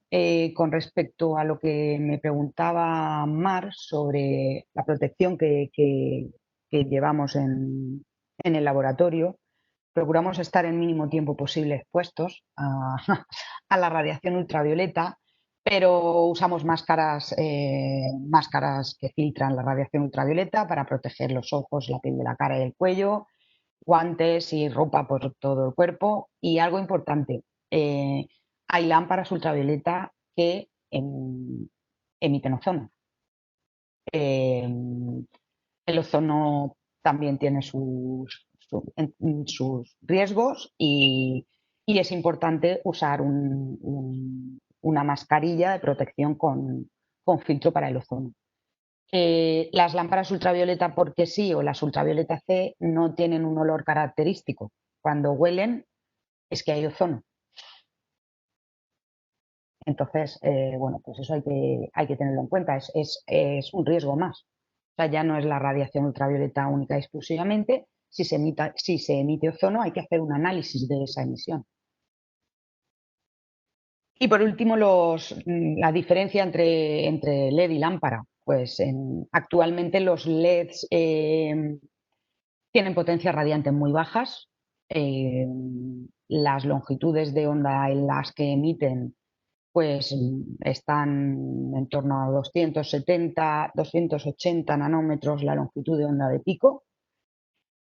con respecto a lo que me preguntaba Mar sobre la protección que llevamos en el laboratorio, procuramos estar el mínimo tiempo posible expuestos a la radiación ultravioleta, pero usamos máscaras que filtran la radiación ultravioleta para proteger los ojos, la piel de la cara y el cuello, guantes y ropa por todo el cuerpo. Y algo importante, hay lámparas ultravioleta que emiten ozono. El ozono también tiene sus riesgos y es importante usar una mascarilla de protección con filtro para el ozono. Las lámparas ultravioleta porque sí o las ultravioleta C no tienen un olor característico. Cuando huelen es que hay ozono. Entonces, bueno, pues eso hay que tenerlo en cuenta, es un riesgo más. O sea, ya no es la radiación ultravioleta única y exclusivamente. Si se emite ozono, hay que hacer un análisis de esa emisión. Y por último, la diferencia entre LED y lámpara. Pues actualmente los LEDs tienen potencias radiantes muy bajas. Las longitudes de onda en las que emiten pues están en torno a 270, 280 nanómetros la longitud de onda de pico.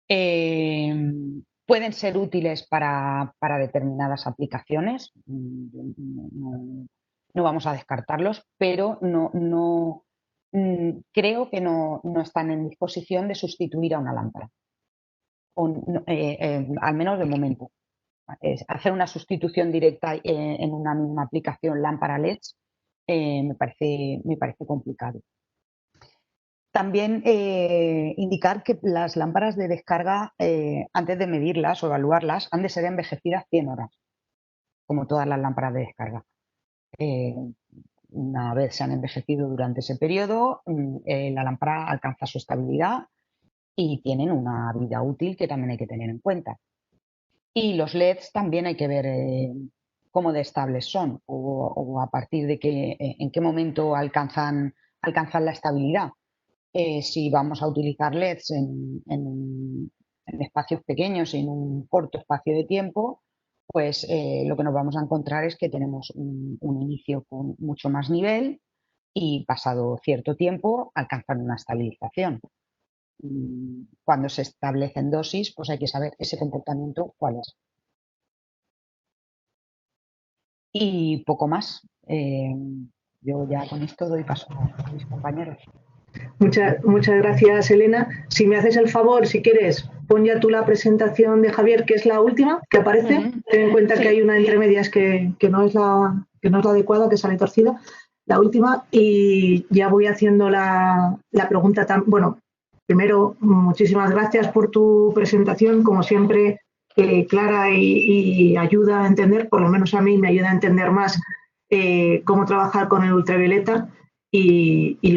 Pueden ser útiles para determinadas aplicaciones, no vamos a descartarlos, pero creo que no están en disposición de sustituir a una lámpara, al menos de momento. Hacer una sustitución directa en una misma aplicación lámpara LED me parece complicado. También indicar que las lámparas de descarga, antes de medirlas o evaluarlas, han de ser envejecidas 100 horas, como todas las lámparas de descarga. Una vez se han envejecido durante ese periodo, la lámpara alcanza su estabilidad y tienen una vida útil que también hay que tener en cuenta. Y los LEDs también hay que ver cómo de estables son o a partir de en qué momento alcanzan la estabilidad. Si vamos a utilizar LEDs en espacios pequeños y en un corto espacio de tiempo, pues lo que nos vamos a encontrar es que tenemos un inicio con mucho más nivel y pasado cierto tiempo alcanzan una estabilización. Cuando se establecen dosis, pues hay que saber ese comportamiento cuál es. Y poco más. Yo ya con esto doy paso a mis compañeros. Muchas gracias, Elena. Si me haces el favor, si quieres, pon ya tú la presentación de Javier, que es la última que aparece. Ten en cuenta que hay una entre medias que no es la adecuada, que sale torcida. La última, y ya voy haciendo la pregunta. Bueno, primero, muchísimas gracias por tu presentación, como siempre, clara y ayuda a entender, por lo menos a mí me ayuda a entender más cómo trabajar con el ultravioleta y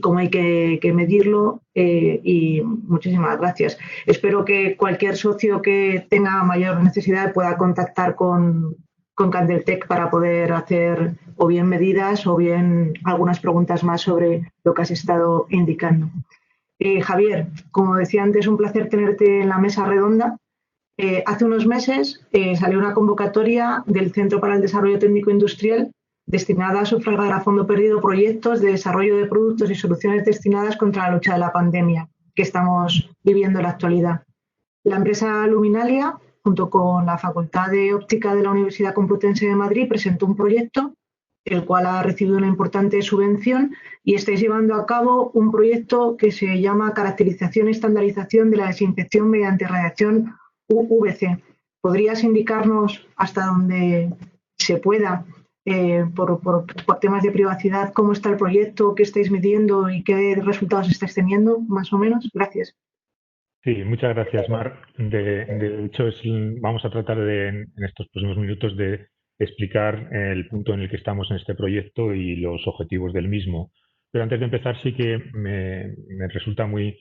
cómo hay que medirlo, y muchísimas gracias. Espero que cualquier socio que tenga mayor necesidad pueda contactar con Candeltech para poder hacer o bien medidas o bien algunas preguntas más sobre lo que has estado indicando. Javier, como decía antes, un placer tenerte en la mesa redonda. Hace unos meses salió una convocatoria del Centro para el Desarrollo Técnico Industrial destinada a sufragar a fondo perdido proyectos de desarrollo de productos y soluciones destinadas contra la lucha de la pandemia que estamos viviendo en la actualidad. La empresa Luminalia, junto con la Facultad de Óptica de la Universidad Complutense de Madrid, presentó un proyecto, el cual ha recibido una importante subvención, y estáis llevando a cabo un proyecto que se llama Caracterización y Estandarización de la Desinfección mediante Radiación UVC. ¿Podrías indicarnos hasta donde se pueda, por temas de privacidad, cómo está el proyecto, qué estáis midiendo y qué resultados estáis teniendo, más o menos? Gracias. Sí, muchas gracias, Mar. De hecho, vamos a tratar en estos próximos minutos de explicar el punto en el que estamos en este proyecto y los objetivos del mismo. Pero antes de empezar, sí que me resulta muy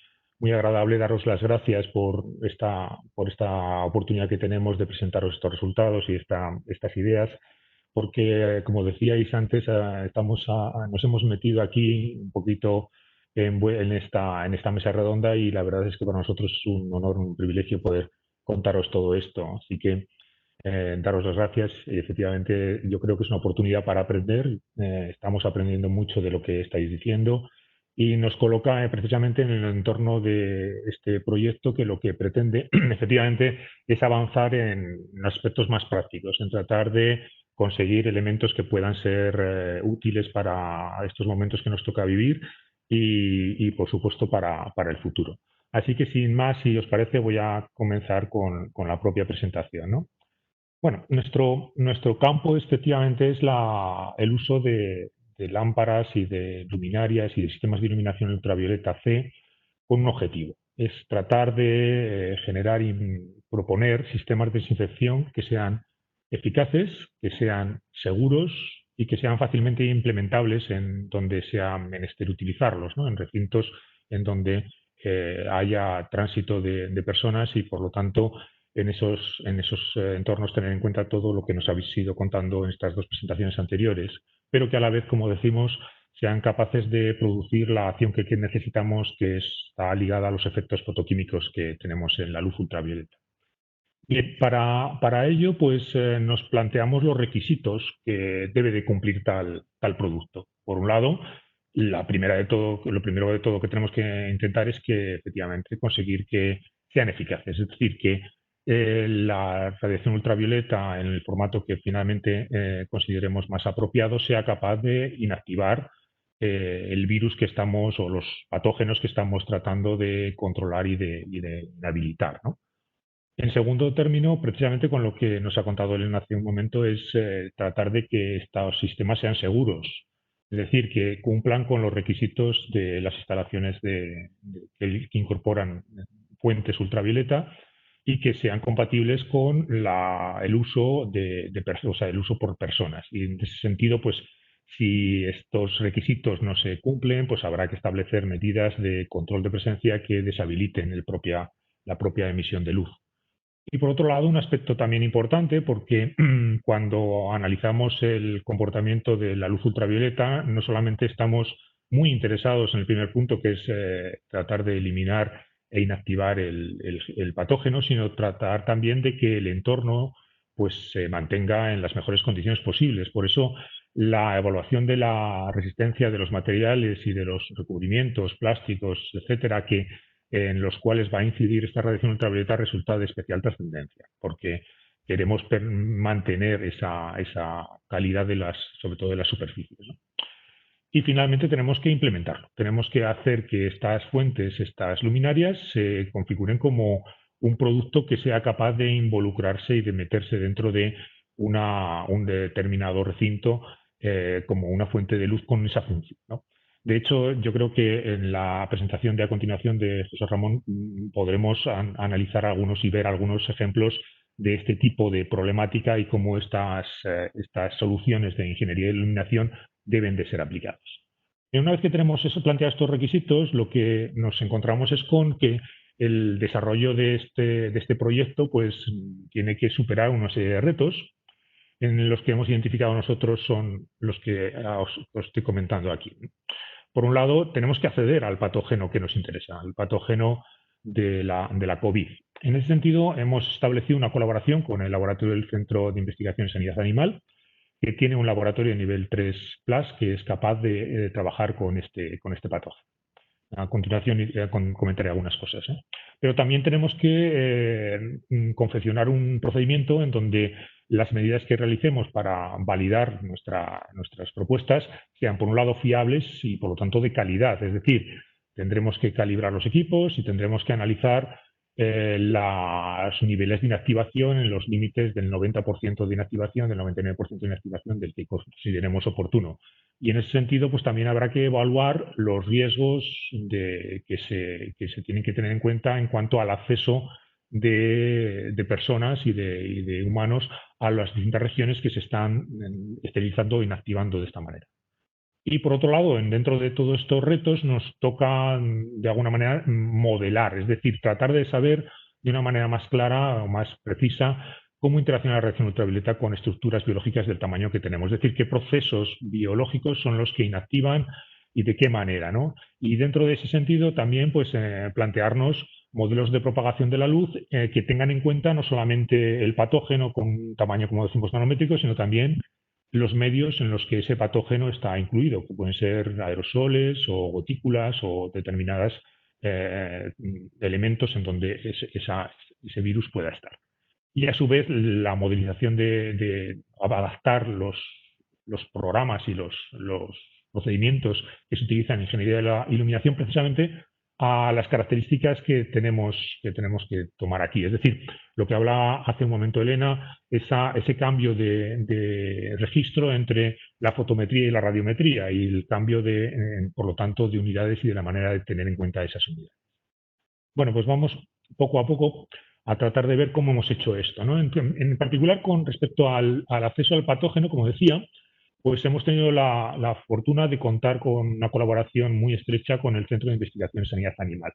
agradable daros las gracias por esta oportunidad que tenemos de presentaros estos resultados y estas ideas, porque, como decíais antes, nos hemos metido aquí un poquito en esta mesa redonda y la verdad es que para nosotros es un honor, un privilegio poder contaros todo esto. Así que daros las gracias y efectivamente yo creo que es una oportunidad para aprender. Estamos aprendiendo mucho de lo que estáis diciendo y nos coloca precisamente en el entorno de este proyecto que lo que pretende efectivamente es avanzar en aspectos más prácticos, en tratar de conseguir elementos que puedan ser útiles para estos momentos que nos toca vivir y por supuesto para el futuro. Así que sin más, si os parece, voy a comenzar con la propia presentación, ¿no? Bueno, nuestro campo efectivamente es el uso de lámparas y de luminarias y de sistemas de iluminación ultravioleta C con un objetivo. Es tratar de generar y proponer sistemas de desinfección que sean eficaces, que sean seguros y que sean fácilmente implementables en donde sea menester utilizarlos, ¿no? En recintos en donde haya tránsito de personas y, por lo tanto, en esos entornos tener en cuenta todo lo que nos habéis ido contando en estas dos presentaciones anteriores, pero que a la vez, como decimos, sean capaces de producir la acción que necesitamos, que está ligada a los efectos fotoquímicos que tenemos en la luz ultravioleta. Bien, para ello, pues nos planteamos los requisitos que debe de cumplir tal producto. Por un lado, lo primero de todo que tenemos que intentar es que efectivamente conseguir que sean eficaces, es decir, que la radiación ultravioleta en el formato que finalmente consideremos más apropiado sea capaz de inactivar el virus que estamos o los patógenos que estamos tratando de controlar y de inhabilitar, ¿no? En segundo término, precisamente con lo que nos ha contado Elena hace un momento, es tratar de que estos sistemas sean seguros, es decir, que cumplan con los requisitos de las instalaciones que incorporan fuentes ultravioleta y que sean compatibles con el uso el uso por personas. Y en ese sentido, pues, si estos requisitos no se cumplen, pues habrá que establecer medidas de control de presencia que deshabiliten la propia emisión de luz. Y por otro lado, un aspecto también importante, porque cuando analizamos el comportamiento de la luz ultravioleta, no solamente estamos muy interesados en el primer punto, que es tratar de eliminar e inactivar el patógeno, sino tratar también de que el entorno pues, se mantenga en las mejores condiciones posibles. Por eso, la evaluación de la resistencia de los materiales y de los recubrimientos, plásticos, etcétera, en los cuales va a incidir esta radiación ultravioleta resulta de especial trascendencia, porque queremos mantener esa calidad sobre todo de las superficies, ¿no? Y finalmente tenemos que implementarlo. Tenemos que hacer que estas fuentes, estas luminarias, se configuren como un producto que sea capaz de involucrarse y de meterse dentro de un determinado recinto como una fuente de luz con esa función, ¿no? De hecho, yo creo que en la presentación de a continuación de José Ramón podremos analizar algunos y ver algunos ejemplos de este tipo de problemática y cómo estas soluciones de ingeniería de iluminación deben de ser aplicadas. Y una vez que tenemos planteados estos requisitos, lo que nos encontramos es con que el desarrollo de este proyecto pues, tiene que superar una serie de retos. En los que hemos identificado nosotros son los que os estoy comentando aquí. Por un lado, tenemos que acceder al patógeno que nos interesa, al patógeno de la COVID. En ese sentido, hemos establecido una colaboración con el laboratorio del Centro de Investigación en Sanidad Animal, que tiene un laboratorio de nivel 3+, que es capaz de trabajar con este patógeno. A continuación comentaré algunas cosas, ¿eh? Pero también tenemos que confeccionar un procedimiento en donde las medidas que realicemos para validar nuestras propuestas sean, por un lado, fiables y, por lo tanto, de calidad. Es decir, tendremos que calibrar los equipos y tendremos que analizar los niveles de inactivación en los límites del 90% de inactivación, del 99% de inactivación del que consideremos oportuno. Y en ese sentido, pues también habrá que evaluar los riesgos que se tienen que tener en cuenta en cuanto al acceso de personas y de humanos a las distintas regiones que se están esterilizando o inactivando de esta manera. Y por otro lado, dentro de todos estos retos nos toca de alguna manera modelar, es decir, tratar de saber de una manera más clara o más precisa cómo interacciona la radiación ultravioleta con estructuras biológicas del tamaño que tenemos, es decir, qué procesos biológicos son los que inactivan y de qué manera, ¿no? Y dentro de ese sentido también pues plantearnos modelos de propagación de la luz que tengan en cuenta no solamente el patógeno con un tamaño, como decimos, nanométrico, sino también los medios en los que ese patógeno está incluido, que pueden ser aerosoles o gotículas o determinados elementos en donde ese virus pueda estar. Y a su vez la modelización de adaptar los programas y los procedimientos que se utilizan en ingeniería de la iluminación precisamente a las características que tenemos que tomar aquí. Es decir, lo que hablaba hace un momento Elena, ese cambio de registro entre la fotometría y la radiometría y el cambio por lo tanto, de unidades y de la manera de tener en cuenta esas unidades. Bueno, pues vamos poco a poco a tratar de ver cómo hemos hecho esto, ¿no? En particular con respecto al acceso al patógeno, como decía, pues hemos tenido la fortuna de contar con una colaboración muy estrecha con el Centro de Investigación en Sanidad Animal.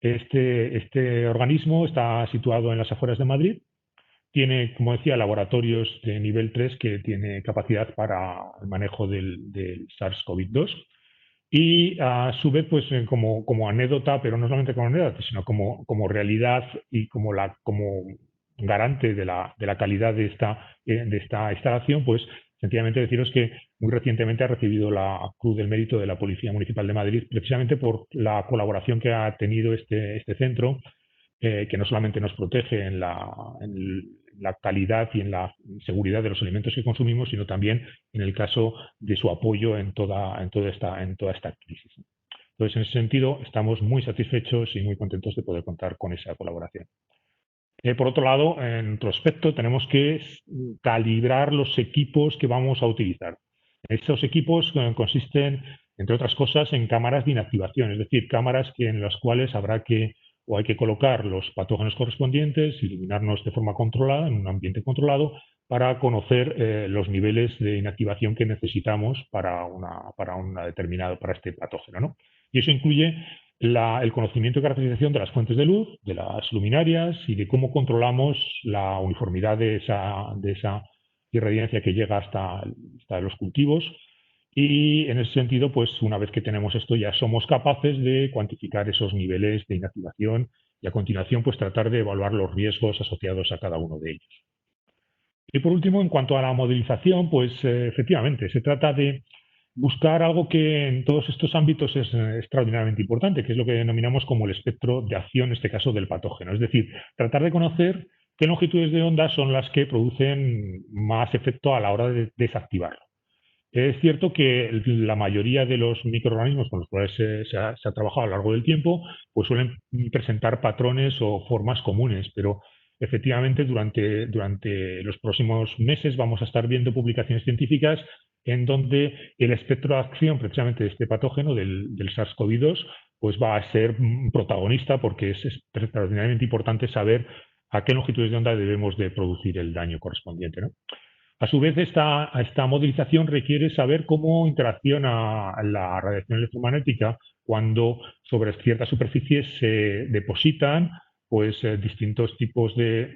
Este organismo está situado en las afueras de Madrid. Tiene, como decía, laboratorios de nivel 3 que tiene capacidad para el manejo del SARS-CoV-2. Y a su vez, pues como anécdota, pero no solamente como anécdota, sino como realidad y como garante de la calidad de esta instalación, pues sencillamente deciros que muy recientemente ha recibido la Cruz del Mérito de la Policía Municipal de Madrid, precisamente por la colaboración que ha tenido este centro, que no solamente nos protege en la calidad y en la seguridad de los alimentos que consumimos, sino también en el caso de su apoyo en toda esta crisis. Entonces, en ese sentido, estamos muy satisfechos y muy contentos de poder contar con esa colaboración. Por otro lado, en otro aspecto, tenemos que calibrar los equipos que vamos a utilizar. Estos equipos consisten, entre otras cosas, en cámaras de inactivación, es decir, cámaras en las cuales hay que colocar los patógenos correspondientes, eliminarlos de forma controlada, en un ambiente controlado, para conocer los niveles de inactivación que necesitamos para este patógeno, ¿no? Y eso incluye el conocimiento y caracterización de las fuentes de luz, de las luminarias y de cómo controlamos la uniformidad de esa irradiancia que llega hasta los cultivos. Y en ese sentido, pues una vez que tenemos esto, ya somos capaces de cuantificar esos niveles de inactivación y a continuación, pues tratar de evaluar los riesgos asociados a cada uno de ellos. Y por último, en cuanto a la modelización, pues efectivamente, se trata de buscar algo que en todos estos ámbitos es extraordinariamente importante, que es lo que denominamos como el espectro de acción, en este caso del patógeno. Es decir, tratar de conocer qué longitudes de onda son las que producen más efecto a la hora de desactivarlo. Es cierto que la mayoría de los microorganismos con los cuales se ha trabajado a lo largo del tiempo, pues suelen presentar patrones o formas comunes, pero efectivamente durante los próximos meses vamos a estar viendo publicaciones científicas en donde el espectro de acción precisamente de este patógeno, del SARS-CoV-2, pues va a ser protagonista porque es extraordinariamente importante saber a qué longitudes de onda debemos de producir el daño correspondiente, ¿no? A su vez, esta modelización requiere saber cómo interacciona la radiación electromagnética cuando sobre ciertas superficies se depositan pues, distintos tipos de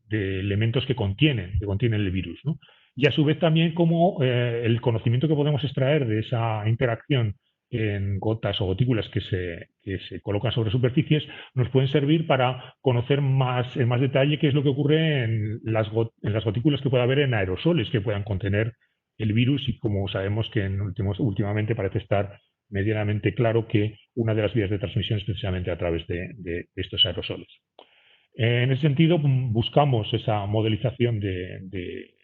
elementos que contienen el virus, ¿no? Y a su vez también cómo el conocimiento que podemos extraer de esa interacción en gotas o gotículas que se colocan sobre superficies, nos pueden servir para conocer en más detalle qué es lo que ocurre en las gotículas que pueda haber en aerosoles que puedan contener el virus y como sabemos que últimamente parece estar medianamente claro que una de las vías de transmisión es precisamente a través de estos aerosoles. En ese sentido, buscamos esa modelización de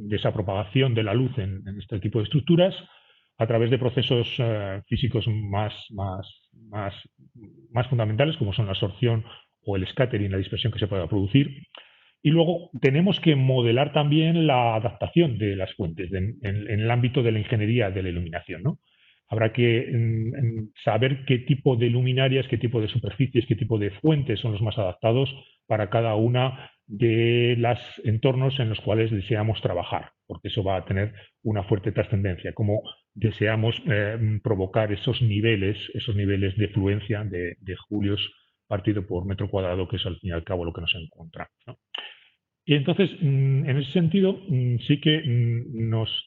esa propagación de la luz en este tipo de estructuras a través de procesos físicos más fundamentales, como son la absorción o el scattering, la dispersión que se pueda producir. Y luego tenemos que modelar también la adaptación de las fuentes en el ámbito de la ingeniería de la iluminación, ¿no? Habrá que saber qué tipo de luminarias, qué tipo de superficies, qué tipo de fuentes son los más adaptados para cada una de los entornos en los cuales deseamos trabajar, porque eso va a tener una fuerte trascendencia, como deseamos provocar esos niveles de fluencia de julios partido por metro cuadrado, que es al fin y al cabo lo que nos encontramos, ¿no? Y entonces, en ese sentido, sí que nos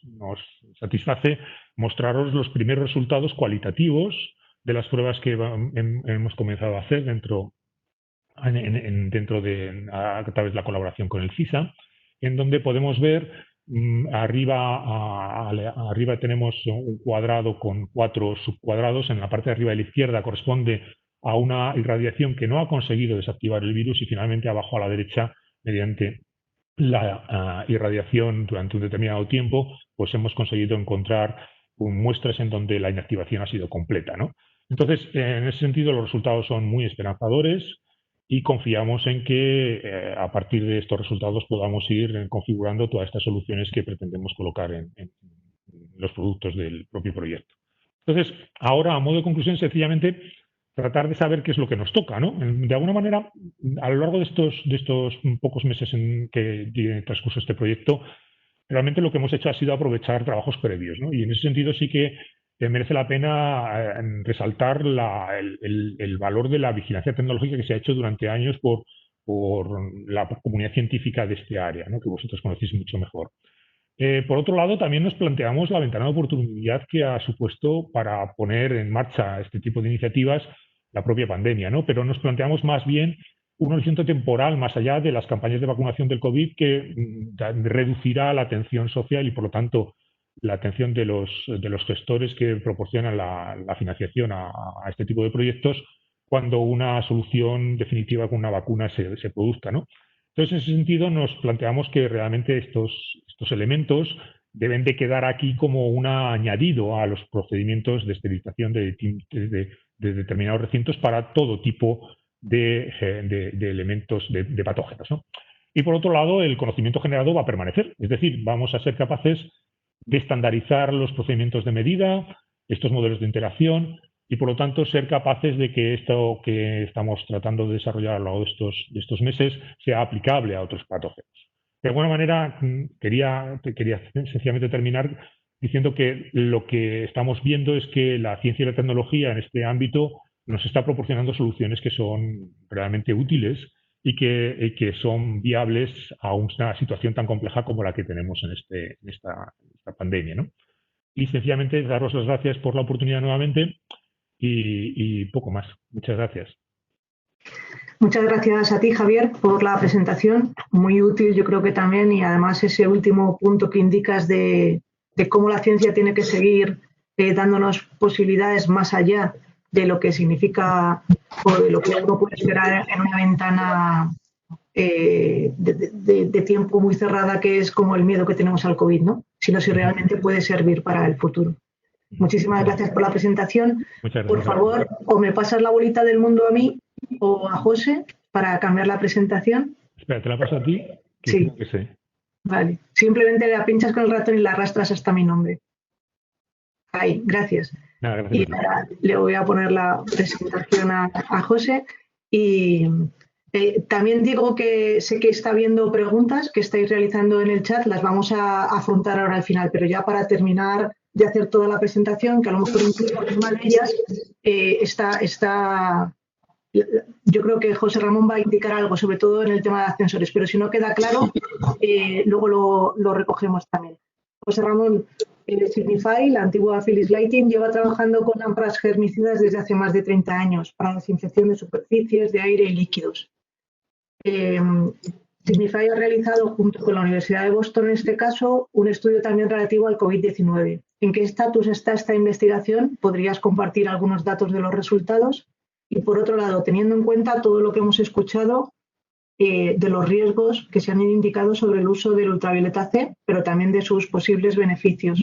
satisface mostraros los primeros resultados cualitativos de las pruebas que hemos comenzado a hacer dentro a través de la colaboración con el CISA, en donde podemos ver arriba tenemos un cuadrado con 4 subcuadrados. En la parte de arriba de la izquierda corresponde a una irradiación que no ha conseguido desactivar el virus y finalmente abajo a la derecha, mediante la irradiación durante un determinado tiempo, pues hemos conseguido encontrar muestras en donde la inactivación ha sido completa, ¿no? Entonces, en ese sentido, los resultados son muy esperanzadores y confiamos en que a partir de estos resultados podamos ir configurando todas estas soluciones que pretendemos colocar en los productos del propio proyecto. Entonces, ahora, a modo de conclusión, sencillamente tratar de saber qué es lo que nos toca, ¿no? De alguna manera, a lo largo de estos pocos meses en que tiene transcurso este proyecto, realmente lo que hemos hecho ha sido aprovechar trabajos previos, ¿no? Y en ese sentido sí que merece la pena resaltar el valor de la vigilancia tecnológica que se ha hecho durante años por la comunidad científica de este área, ¿no? Que vosotros conocéis mucho mejor. Por otro lado, también nos planteamos la ventana de oportunidad que ha supuesto para poner en marcha este tipo de iniciativas la propia pandemia, ¿no? Pero nos planteamos más bien un horizonte temporal más allá de las campañas de vacunación del COVID que reducirá la atención social y, por lo tanto, la atención de los gestores que proporcionan la financiación a este tipo de proyectos cuando una solución definitiva con una vacuna se produzca, ¿no? Entonces, en ese sentido, nos planteamos que realmente estos elementos deben de quedar aquí como un añadido a los procedimientos de esterilización de determinados recintos para todo tipo de elementos de patógenos, ¿no? Y por otro lado, el conocimiento generado va a permanecer, es decir, vamos a ser capaces de estandarizar los procedimientos de medida, estos modelos de interacción, y por lo tanto ser capaces de que esto que estamos tratando de desarrollar a lo largo de estos meses sea aplicable a otros patógenos. De alguna manera, quería sencillamente terminar diciendo que lo que estamos viendo es que la ciencia y la tecnología en este ámbito nos está proporcionando soluciones que son realmente útiles y que son viables a una situación tan compleja como la que tenemos en esta pandemia, ¿no? Y sencillamente daros las gracias por la oportunidad nuevamente y poco más. Muchas gracias. Muchas gracias a ti, Javier, por la presentación. Muy útil, yo creo que también, y además ese último punto que indicas de cómo la ciencia tiene que seguir dándonos posibilidades más allá de lo que significa o de lo que uno puede esperar en una ventana de tiempo muy cerrada, que es como el miedo que tenemos al COVID, ¿no? Sino si realmente puede servir para el futuro. Muchísimas gracias por la presentación. Por favor, o me pasas la bolita del mundo a mí o a José para cambiar la presentación. Espera, ¿te la paso a ti? Que sí. Creo que sé. Vale. Simplemente la pinchas con el ratón y la arrastras hasta mi nombre. Ahí, gracias. Nada, gracias. Y ahora le voy a poner la presentación a José. Y también digo que sé que está habiendo preguntas que estáis realizando en el chat, las vamos a afrontar ahora al final, pero ya para terminar de hacer toda la presentación, que a lo mejor incluso una de ellas está. Yo creo que José Ramón va a indicar algo, sobre todo en el tema de ascensores, pero si no queda claro, luego lo recogemos también. José Ramón, Signify, la antigua Philips Lighting, lleva trabajando con lámparas germicidas desde hace más de 30 años para desinfección de superficies, de aire y líquidos. Signify ha realizado, junto con la Universidad de Boston en este caso, un estudio también relativo al COVID-19. ¿En qué estatus está esta investigación? ¿Podrías compartir algunos datos de los resultados? Y por otro lado, teniendo en cuenta todo lo que hemos escuchado de los riesgos que se han indicado sobre el uso del ultravioleta C, pero también de sus posibles beneficios.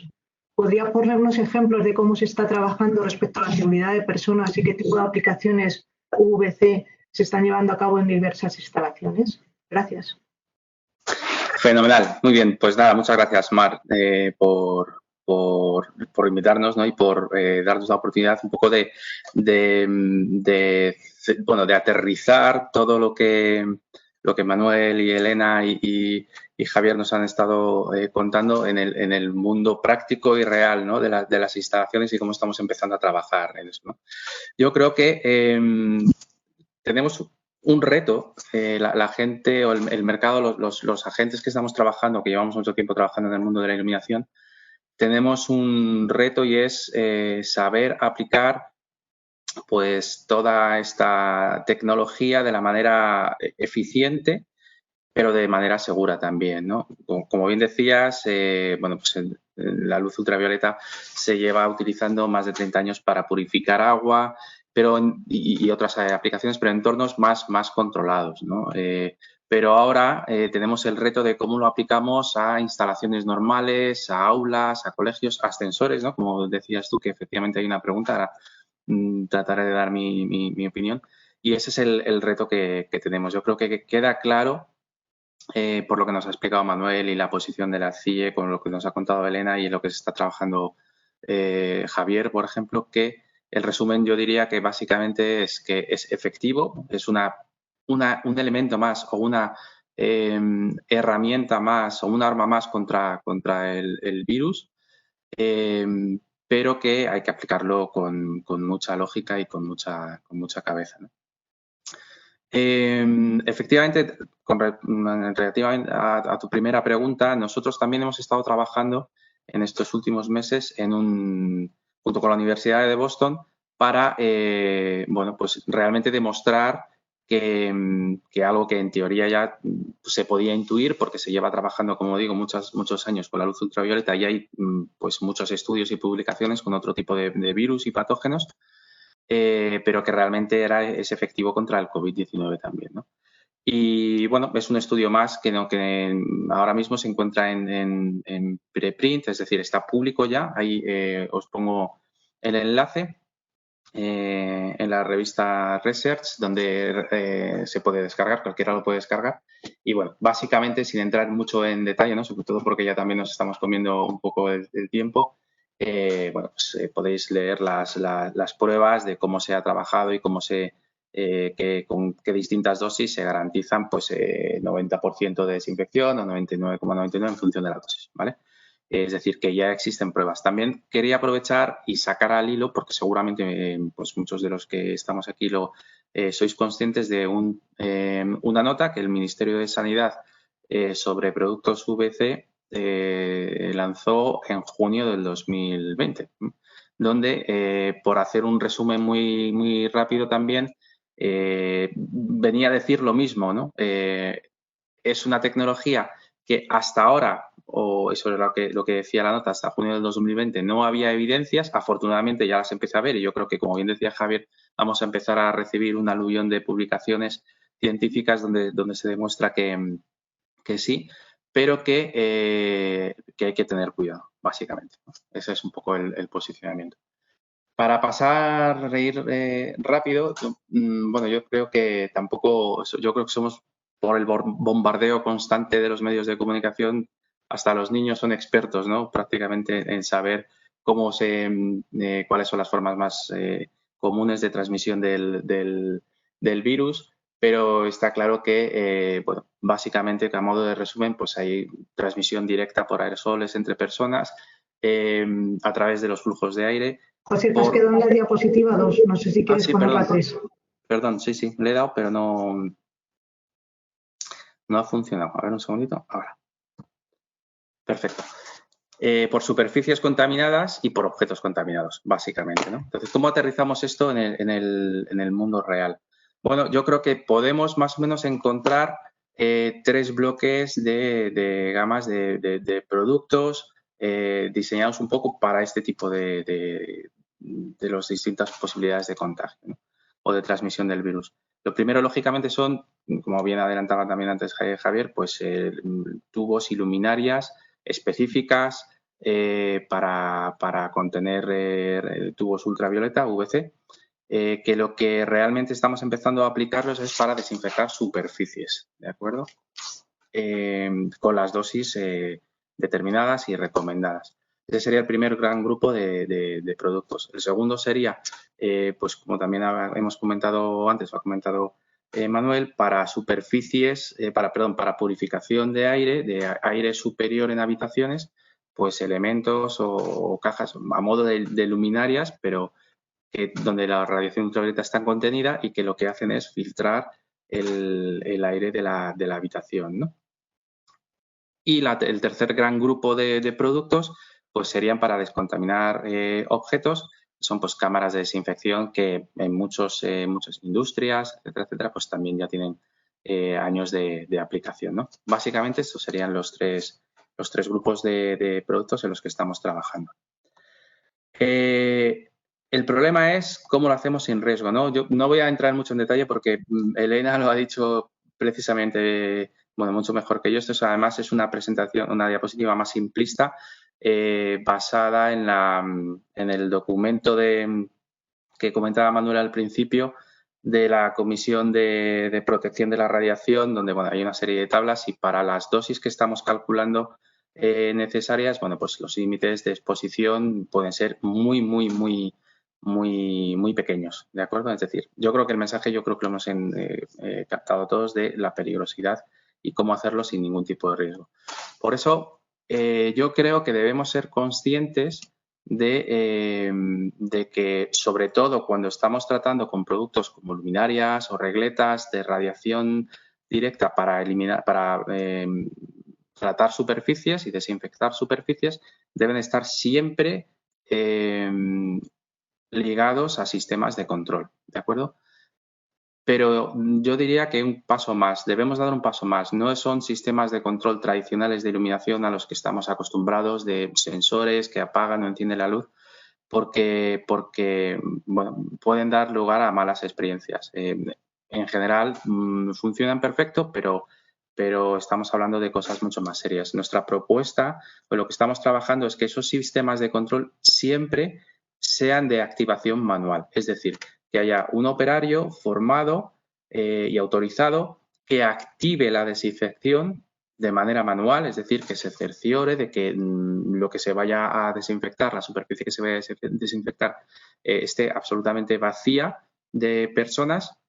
¿Podría ponernos ejemplos de cómo se está trabajando respecto a la seguridad de personas y qué tipo de aplicaciones UVC se están llevando a cabo en diversas instalaciones? Gracias. Fenomenal. Muy bien. Pues nada, muchas gracias, Mar, por invitarnos, ¿no? Y por darnos la oportunidad un poco de aterrizar todo lo que Manuel y Elena y Javier nos han estado contando en el mundo práctico y real, ¿no? de las instalaciones y cómo estamos empezando a trabajar en eso, ¿no? Yo creo que tenemos un reto, la gente o el mercado, los agentes que estamos trabajando, que llevamos mucho tiempo trabajando en el mundo de la iluminación, tenemos un reto y es saber aplicar pues toda esta tecnología de la manera eficiente, pero de manera segura también, ¿no? Como bien decías, pues la luz ultravioleta se lleva utilizando más de 30 años para purificar agua, y otras aplicaciones, pero en entornos más controlados, ¿no? Pero ahora tenemos el reto de cómo lo aplicamos a instalaciones normales, a aulas, a colegios, a ascensores, ¿no? Como decías tú, que efectivamente hay una pregunta, ahora trataré de dar mi opinión. Y ese es el reto que tenemos. Yo creo que queda claro, por lo que nos ha explicado Manuel y la posición de la CIE, con lo que nos ha contado Elena y en lo que se está trabajando Javier, por ejemplo, que el resumen yo diría que básicamente es que es efectivo, es un elemento más o una herramienta más o un arma más contra el virus, pero que hay que aplicarlo con mucha lógica y con mucha cabeza, ¿no? Efectivamente, relativamente a tu primera pregunta, nosotros también hemos estado trabajando en estos últimos meses junto con la Universidad de Boston para, bueno, pues realmente demostrar que algo que en teoría ya se podía intuir porque se lleva trabajando, como digo, muchos años con la luz ultravioleta y hay pues muchos estudios y publicaciones con otro tipo de virus y patógenos, pero que realmente es efectivo contra el COVID-19 también, ¿no? Y bueno, es un estudio más que ahora mismo se encuentra en preprint, es decir, está público ya. Ahí os pongo el enlace en la revista Research, donde se puede descargar, cualquiera lo puede descargar. Y bueno, básicamente, sin entrar mucho en detalle, ¿no? Sobre todo porque ya también nos estamos comiendo un poco el tiempo, bueno, pues podéis leer las pruebas de cómo se ha trabajado y cómo con qué distintas dosis se garantizan pues 90% de desinfección o 99,99 en función de la dosis, ¿vale? Es decir, que ya existen pruebas. También quería aprovechar y sacar al hilo, porque seguramente pues muchos de los que estamos aquí sois conscientes de una nota que el Ministerio de Sanidad sobre productos VC lanzó en junio del 2020, donde, por hacer un resumen muy rápido también, venía a decir lo mismo, ¿no? Es una tecnología que hasta ahora, o eso es lo que decía la nota, hasta junio del 2020 no había evidencias. Afortunadamente ya las empecé a ver y yo creo que, como bien decía Javier, vamos a empezar a recibir un aluvión de publicaciones científicas donde se demuestra que sí, pero que hay que tener cuidado, básicamente, ¿no? Ese es un poco el posicionamiento. Para pasar a ir rápido, bueno, yo creo que somos, por el bombardeo constante de los medios de comunicación, hasta los niños son expertos, ¿no? Prácticamente en saber cuáles son las formas más comunes de transmisión del virus, pero está claro que, bueno, básicamente, a modo de resumen, pues hay transmisión directa por aerosoles entre personas, a través de los flujos de aire. José, te has quedado en la diapositiva 2. No sé si quieres poner la 3. Perdón, sí, le he dado, pero no ha funcionado. A ver, un segundito. Ahora. Perfecto. Por superficies contaminadas y por objetos contaminados, básicamente, ¿no? Entonces, ¿cómo aterrizamos esto en el mundo real? Bueno, yo creo que podemos más o menos encontrar 3 bloques de gamas de productos diseñados un poco para este tipo de las distintas posibilidades de contagio, ¿no? O de transmisión del virus. Lo primero, lógicamente, son, como bien adelantaba también antes Javier, pues tubos y luminarias específicas para contener tubos ultravioleta, VC, que lo que realmente estamos empezando a aplicarlos es para desinfectar superficies, ¿de acuerdo? Con las dosis determinadas y recomendadas. Ese sería el primer gran grupo de productos. El segundo sería, pues como también hemos comentado antes, o ha comentado Manuel, para superficies, para purificación de aire superior en habitaciones, pues elementos o cajas a modo de luminarias, pero donde la radiación ultravioleta está contenida y que lo que hacen es filtrar el aire de la habitación, ¿no? Y el tercer gran grupo de productos pues serían para descontaminar objetos. Son pues cámaras de desinfección que en muchas industrias, etcétera, pues también ya tienen años de aplicación, ¿no? Básicamente estos serían los tres grupos de productos en los que estamos trabajando. El problema es cómo lo hacemos sin riesgo, ¿no? Yo no voy a entrar mucho en detalle porque Elena lo ha dicho precisamente, bueno, mucho mejor que yo. Esto además es una presentación, una diapositiva más simplista, basada en el documento que comentaba Manuel al principio, de la Comisión de Protección de la Radiación, donde, bueno, hay una serie de tablas y para las dosis que estamos calculando necesarias, bueno, pues los límites de exposición pueden ser muy pequeños, ¿de acuerdo? Es decir, yo creo que el mensaje, lo hemos captado todos de la peligrosidad y cómo hacerlo sin ningún tipo de riesgo. Por eso, yo creo que debemos ser conscientes de que, sobre todo cuando estamos tratando con productos como luminarias o regletas de radiación directa para tratar superficies y desinfectar superficies, deben estar siempre ligados a sistemas de control, ¿de acuerdo? Pero yo diría que un paso más, debemos dar un paso más. No son sistemas de control tradicionales de iluminación a los que estamos acostumbrados, de sensores que apagan o encienden la luz, porque bueno, pueden dar lugar a malas experiencias. En general funcionan perfecto, pero estamos hablando de cosas mucho más serias. Nuestra propuesta, o lo que estamos trabajando, es que esos sistemas de control siempre sean de activación manual, es decir, que haya un operario formado y autorizado que active la desinfección de manera manual, es decir, que se cerciore de que lo que se vaya a desinfectar, la superficie que se vaya a desinfectar, esté absolutamente vacía de personas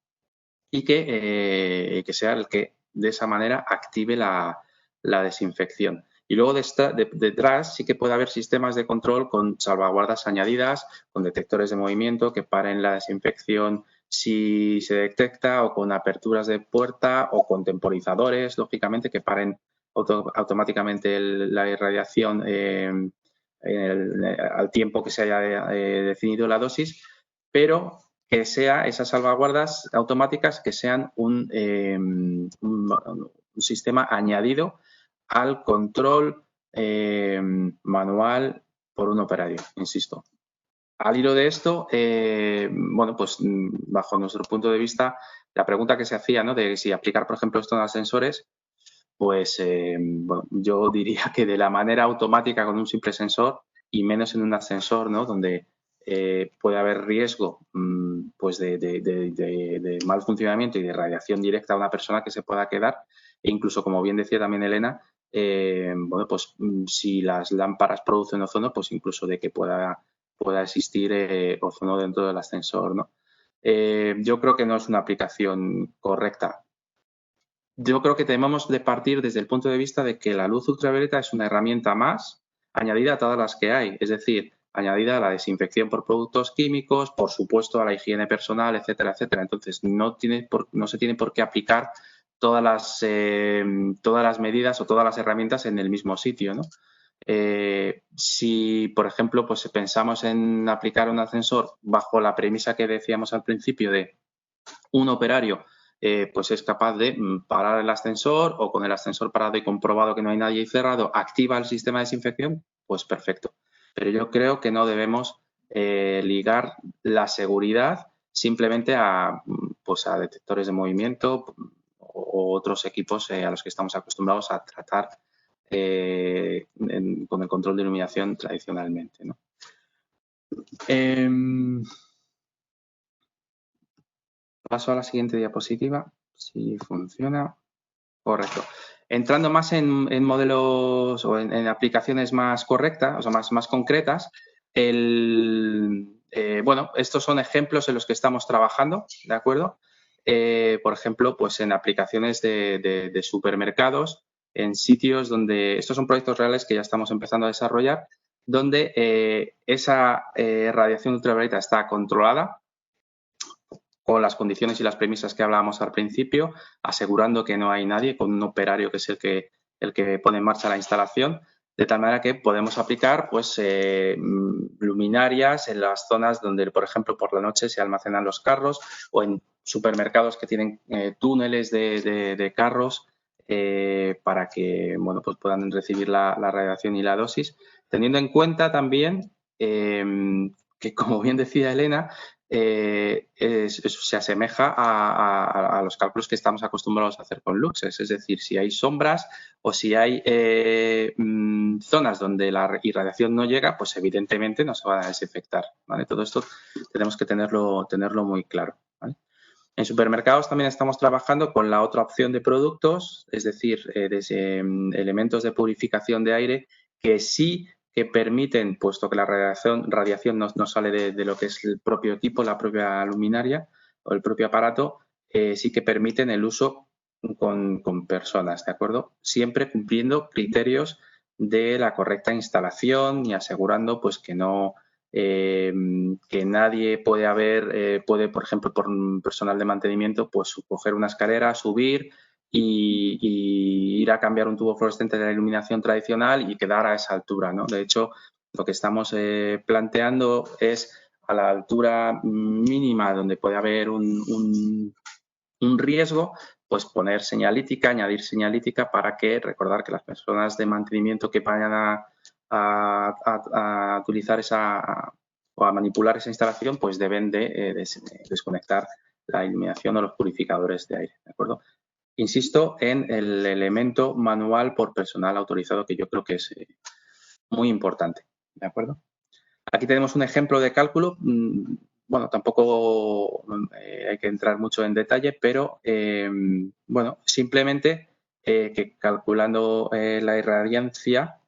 y que sea el que de esa manera active la desinfección. Y luego detrás sí que puede haber sistemas de control con salvaguardas añadidas, con detectores de movimiento que paren la desinfección si se detecta, o con aperturas de puerta, o con temporizadores, lógicamente, que paren automáticamente la irradiación al tiempo que se haya definido la dosis, pero que sea esas salvaguardas automáticas que sean un sistema añadido al control manual por un operario, insisto. Al hilo de esto, bueno, pues bajo nuestro punto de vista, la pregunta que se hacía, ¿no?, de si aplicar, por ejemplo, esto en ascensores, pues bueno, yo diría que de la manera automática con un simple sensor, y menos en un ascensor, ¿no?, donde puede haber riesgo pues de mal funcionamiento y de radiación directa a una persona que se pueda quedar, e incluso, como bien decía también Elena, bueno, pues si las lámparas producen ozono, pues incluso de que pueda existir ozono dentro del ascensor, ¿no? Yo creo que no es una aplicación correcta. Yo creo que debemos de partir desde el punto de vista de que la luz ultravioleta es una herramienta más añadida a todas las que hay, es decir, añadida a la desinfección por productos químicos, por supuesto a la higiene personal, etcétera, etcétera. Entonces, no se tiene por qué aplicar todas las medidas o todas las herramientas en el mismo sitio, ¿no? Si, por ejemplo, pues pensamos en aplicar un ascensor bajo la premisa que decíamos al principio de un operario pues es capaz de parar el ascensor, o con el ascensor parado y comprobado que no hay nadie y cerrado, activa el sistema de desinfección, pues perfecto. Pero yo creo que no debemos ligar la seguridad simplemente a detectores de movimiento o otros equipos a los que estamos acostumbrados a tratar con el control de iluminación tradicionalmente, ¿no? Paso a la siguiente diapositiva, si funciona. Correcto. Entrando más en modelos o en aplicaciones más correctas, o sea, más concretas, bueno, estos son ejemplos en los que estamos trabajando, ¿de acuerdo? Por ejemplo, pues en aplicaciones de supermercados, en sitios donde, estos son proyectos reales que ya estamos empezando a desarrollar, donde esa radiación ultravioleta está controlada con las condiciones y las premisas que hablábamos al principio, asegurando que no hay nadie, con un operario que es el que pone en marcha la instalación, de tal manera que podemos aplicar pues luminarias en las zonas donde, por ejemplo, por la noche se almacenan los carros, o en supermercados que tienen túneles de carros para que, bueno, pues puedan recibir la radiación y la dosis, teniendo en cuenta también que, como bien decía Elena, se asemeja a los cálculos que estamos acostumbrados a hacer con luxes, es decir, si hay sombras o si hay zonas donde la irradiación no llega, pues evidentemente no se van a desinfectar, ¿vale? Todo esto tenemos que tenerlo muy claro, ¿vale? En supermercados también estamos trabajando con la otra opción de productos, es decir, desde elementos de purificación de aire que sí que permiten, puesto que la radiación no sale de lo que es el propio equipo, la propia luminaria o el propio aparato, sí que permiten el uso con personas, ¿de acuerdo? Siempre cumpliendo criterios de la correcta instalación y asegurando pues que no que nadie puede, por ejemplo, por un personal de mantenimiento, pues coger una escalera, subir y ir a cambiar un tubo fluorescente de la iluminación tradicional y quedar a esa altura, ¿no? De hecho, lo que estamos planteando es a la altura mínima donde puede haber un riesgo, pues poner señalítica, añadir señalítica para que recordar que las personas de mantenimiento que vayan a utilizar o a manipular esa instalación, pues deben de desconectar la iluminación o los purificadores de aire, ¿de acuerdo? Insisto en el elemento manual por personal autorizado, que yo creo que es muy importante, ¿de acuerdo? Aquí tenemos un ejemplo de cálculo. Bueno, tampoco hay que entrar mucho en detalle, pero bueno, simplemente que calculando la irradiancia,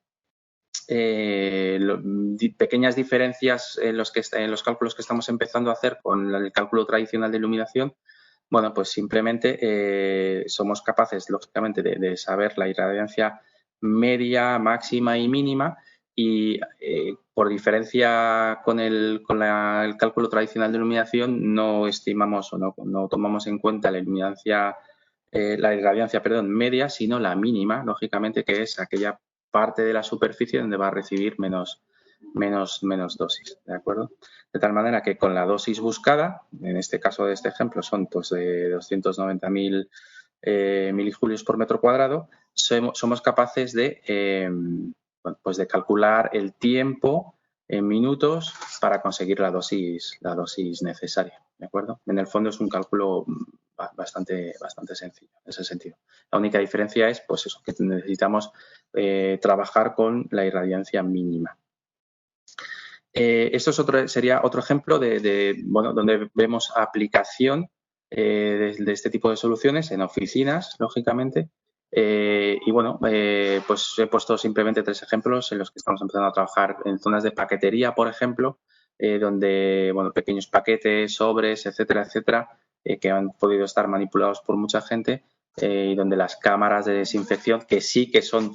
pequeñas diferencias en los cálculos que estamos empezando a hacer con el cálculo tradicional de iluminación, bueno, pues simplemente somos capaces, lógicamente, de saber la irradiancia media, máxima y mínima, y por diferencia con el cálculo tradicional de iluminación no estimamos o no tomamos en cuenta la irradiancia media, sino la mínima, lógicamente, que es aquella parte de la superficie donde va a recibir menos dosis, ¿de acuerdo? De tal manera que con la dosis buscada, en este caso de este ejemplo son pues, de 290.000 milijulios por metro cuadrado, somos capaces de, pues de calcular el tiempo en minutos para conseguir la dosis necesaria, ¿de acuerdo? En el fondo es un cálculo bastante sencillo en ese sentido. La única diferencia es pues eso, que necesitamos trabajar con la irradiancia mínima. Esto sería otro ejemplo bueno, donde vemos aplicación de este tipo de soluciones en oficinas, lógicamente. Y bueno, pues he puesto simplemente 3 ejemplos en los que estamos empezando a trabajar en zonas de paquetería, por ejemplo, donde, bueno, pequeños paquetes, sobres, etcétera, etcétera, que han podido estar manipulados por mucha gente y donde las cámaras de desinfección, que sí que son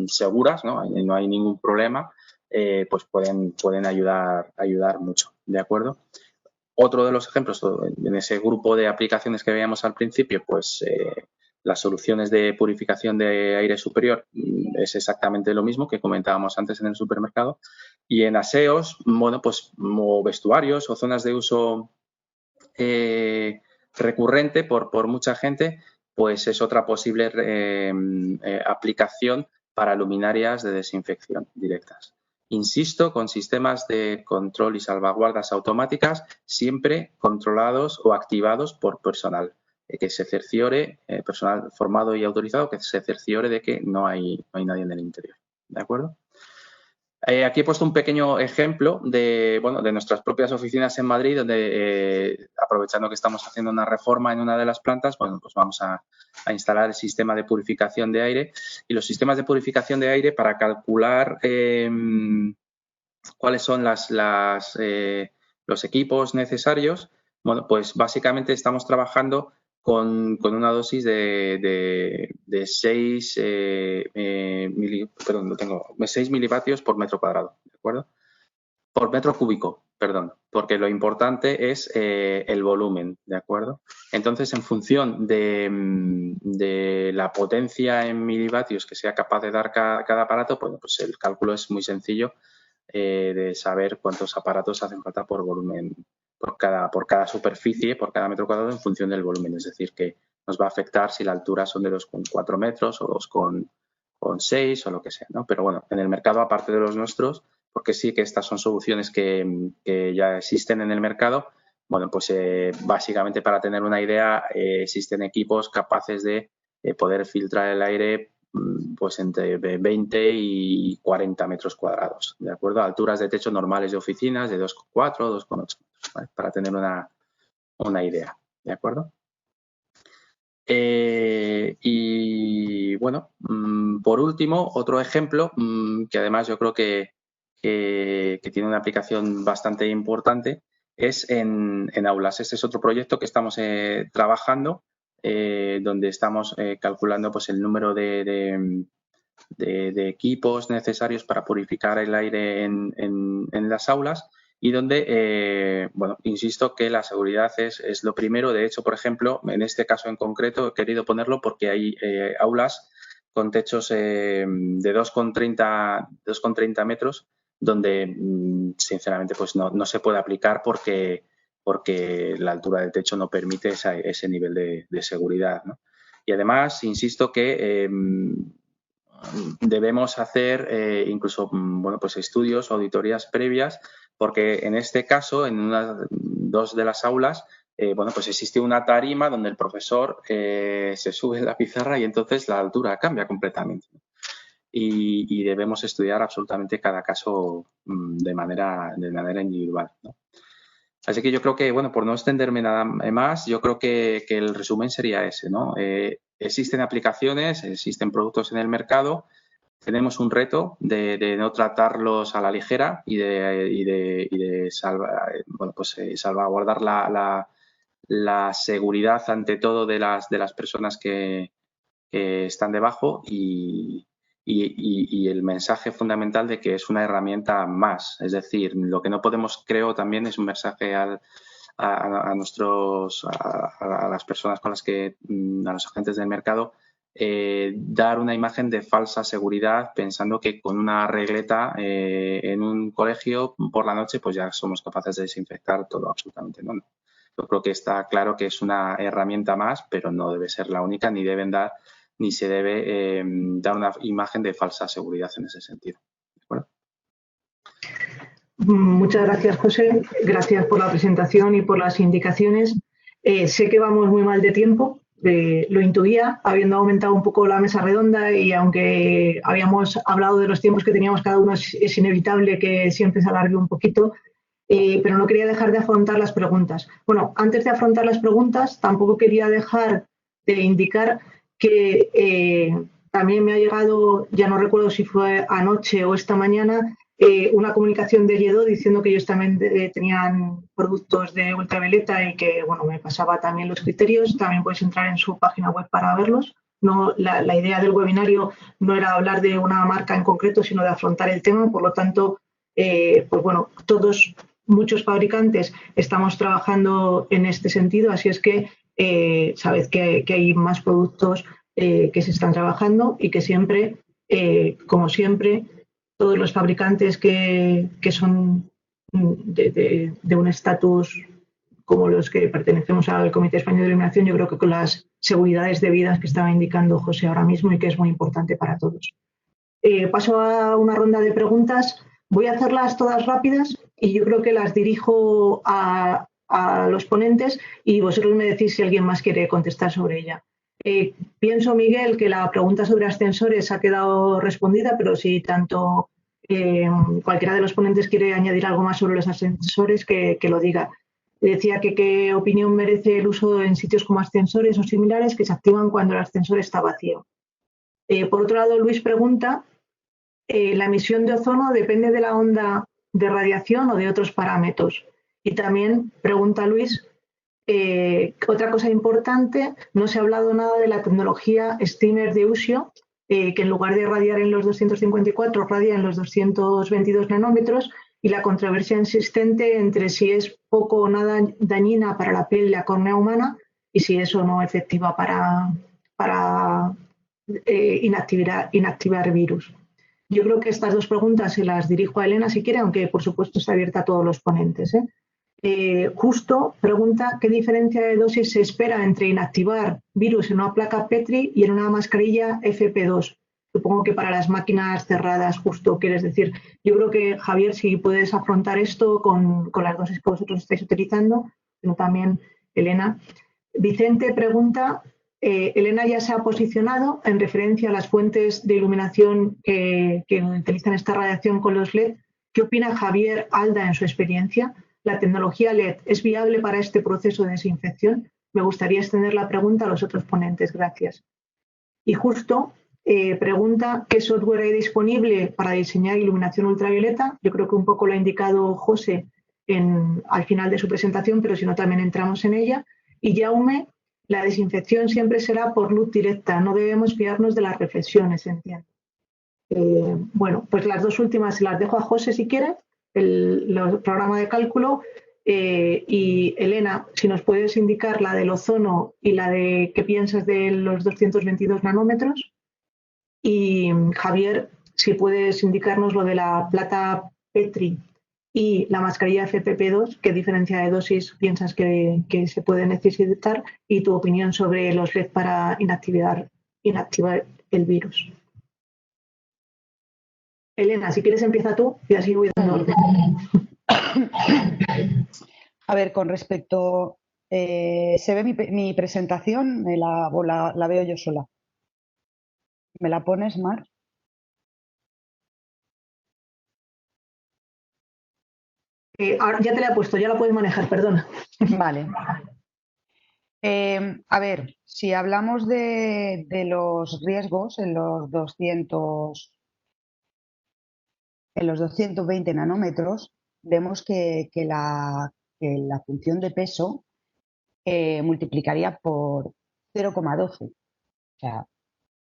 seguras, no hay ningún problema, pues pueden ayudar mucho, ¿de acuerdo? Otro de los ejemplos, en ese grupo de aplicaciones que veíamos al principio, pues las soluciones de purificación de aire superior es exactamente lo mismo que comentábamos antes en el supermercado. Y en aseos, bueno, pues como vestuarios o zonas de uso recurrente por mucha gente, pues es otra posible aplicación para luminarias de desinfección directas. Insisto, con sistemas de control y salvaguardas automáticas, siempre controlados o activados por personal, que se cerciore, personal formado y autorizado, que se cerciore de que no hay nadie en el interior. ¿De acuerdo? Aquí he puesto un pequeño ejemplo de nuestras propias oficinas en Madrid, donde aprovechando que estamos haciendo una reforma en una de las plantas, bueno, pues vamos a instalar el sistema de purificación de aire. Y los sistemas de purificación de aire, para calcular cuáles son los equipos necesarios, bueno, pues básicamente estamos trabajando con una dosis de 6 milivatios por metro cuadrado, ¿de acuerdo? Por metro cúbico, perdón, porque lo importante es el volumen, ¿de acuerdo? Entonces, en función de la potencia en milivatios que sea capaz de dar cada aparato, pues el cálculo es muy sencillo de saber cuántos aparatos hacen falta por volumen, por cada superficie, por cada metro cuadrado en función del volumen. Es decir, que nos va a afectar si la altura son de 2,4 metros o 2,6 o lo que sea, ¿no? Pero bueno, en el mercado, aparte de los nuestros, porque sí que estas son soluciones que ya existen en el mercado, bueno, pues básicamente para tener una idea, existen equipos capaces de poder filtrar el aire pues entre 20 y 40 metros cuadrados, ¿de acuerdo? Alturas de techo normales de oficinas de 2,4, 2,8 metros, ¿vale? Para tener una idea, ¿de acuerdo? Y bueno, por último, otro ejemplo que además yo creo que tiene una aplicación bastante importante es en aulas. Este es otro proyecto que estamos trabajando donde estamos calculando pues, el número de equipos necesarios para purificar el aire en las aulas y donde, bueno, insisto que la seguridad es lo primero. De hecho, por ejemplo, en este caso en concreto he querido ponerlo porque hay aulas con techos de 2,30 metros donde, sinceramente, pues no se puede aplicar porque la altura del techo no permite ese nivel de seguridad, ¿no? Y además, insisto que debemos hacer incluso bueno, pues estudios, auditorías previas, porque en este caso, en dos de las aulas, bueno, pues existe una tarima donde el profesor se sube en la pizarra y entonces la altura cambia completamente. Y debemos estudiar absolutamente cada caso de manera individual, ¿no? Así que yo creo que, bueno, por no extenderme nada más, yo creo que el resumen sería ese, ¿no? Existen aplicaciones, existen productos en el mercado, tenemos un reto de no tratarlos a la ligera y de salvaguardar la seguridad ante todo de las personas que están debajo y el mensaje fundamental de que es una herramienta más. Es decir, lo que no podemos, creo, también es un mensaje a las personas con las que, a los agentes del mercado, dar una imagen de falsa seguridad pensando que con una regleta en un colegio por la noche pues ya somos capaces de desinfectar todo. Absolutamente no. Yo creo que está claro que es una herramienta más, pero no debe ser la única, ni se debe dar una imagen de falsa seguridad en ese sentido. ¿De acuerdo? Muchas gracias, José. Gracias por la presentación y por las indicaciones. Sé que vamos muy mal de tiempo, lo intuía, habiendo aumentado un poco la mesa redonda y aunque habíamos hablado de los tiempos que teníamos cada uno, es inevitable que siempre se alargue un poquito, pero no quería dejar de afrontar las preguntas. Bueno, antes de afrontar las preguntas, tampoco quería dejar de indicar que también me ha llegado, ya no recuerdo si fue anoche o esta mañana, una comunicación de Lledó diciendo que ellos también tenían productos de ultravioleta y que, bueno, me pasaba también los criterios. También puedes entrar en su página web para verlos. No, la idea del webinario no era hablar de una marca en concreto, sino de afrontar el tema. Por lo tanto, pues bueno, muchos fabricantes estamos trabajando en este sentido, así es que sabed que hay más productos que se están trabajando y que siempre, como siempre, todos los fabricantes que son de un estatus como los que pertenecemos al Comité Español de Iluminación, yo creo que con las seguridades debidas que estaba indicando José ahora mismo y que es muy importante para todos. Paso a una ronda de preguntas. Voy a hacerlas todas rápidas y yo creo que las dirijo a los ponentes y vosotros me decís si alguien más quiere contestar sobre ella. Pienso, Miguel, que la pregunta sobre ascensores ha quedado respondida, pero si tanto cualquiera de los ponentes quiere añadir algo más sobre los ascensores, que lo diga. Decía que qué opinión merece el uso en sitios como ascensores o similares que se activan cuando el ascensor está vacío. Por otro lado, Luis pregunta, ¿la emisión de ozono depende de la onda de radiación o de otros parámetros? Y también pregunta Luis, otra cosa importante, no se ha hablado nada de la tecnología streamer de Ushio, que en lugar de radiar en los 254, radia en los 222 nanómetros, y la controversia existente entre si es poco o nada dañina para la piel y la córnea humana y si es o no efectiva para inactivar virus. Yo creo que estas dos preguntas se las dirijo a Elena si quiere, aunque por supuesto está abierta a todos los ponentes. Justo pregunta qué diferencia de dosis se espera entre inactivar virus en una placa Petri y en una mascarilla FP2. Supongo que para las máquinas cerradas, justo quieres decir. Yo creo que, Javier, si puedes afrontar esto con las dosis que vosotros estáis utilizando, pero también Elena. Vicente pregunta, Elena ya se ha posicionado en referencia a las fuentes de iluminación que utilizan esta radiación con los LED. ¿Qué opina Javier Alda en su experiencia? ¿La tecnología LED es viable para este proceso de desinfección? Me gustaría extender la pregunta a los otros ponentes. Gracias. Y justo pregunta, ¿qué software hay disponible para diseñar iluminación ultravioleta? Yo creo que un poco lo ha indicado José al final de su presentación, pero si no también entramos en ella. Y Jaume La desinfección siempre será por luz directa, no debemos fiarnos de las reflexiones, entiendo. Bueno, pues las dos últimas las dejo a José si quiere, el programa de cálculo, y Elena, si nos puedes indicar la del ozono y la de qué piensas de los 222 nanómetros, y Javier, si puedes indicarnos lo de la plata Petri y la mascarilla FFP2, qué diferencia de dosis piensas que se puede necesitar, y tu opinión sobre los LED para inactivar el virus. Elena, si quieres empieza tú y así voy dando orden. A ver, con respecto, ¿se ve mi presentación? La veo yo sola. ¿Me la pones, Mar? Ahora ya te la he puesto, ya la puedes manejar, perdona. Vale. A ver, si hablamos de los riesgos en los 220 nanómetros, vemos que la función de peso multiplicaría por 0,12. O sea,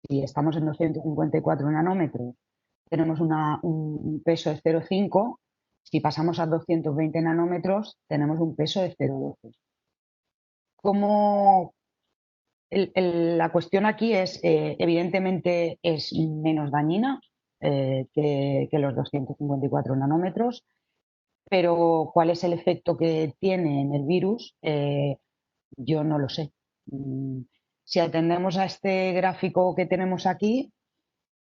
si estamos en 254 nanómetros, tenemos un peso de 0,5. Si pasamos a 220 nanómetros, tenemos un peso de 0,12. La cuestión aquí es, evidentemente, es menos dañina que los 254 nanómetros, pero ¿cuál es el efecto que tiene en el virus? Yo no lo sé. Si atendemos a este gráfico que tenemos aquí,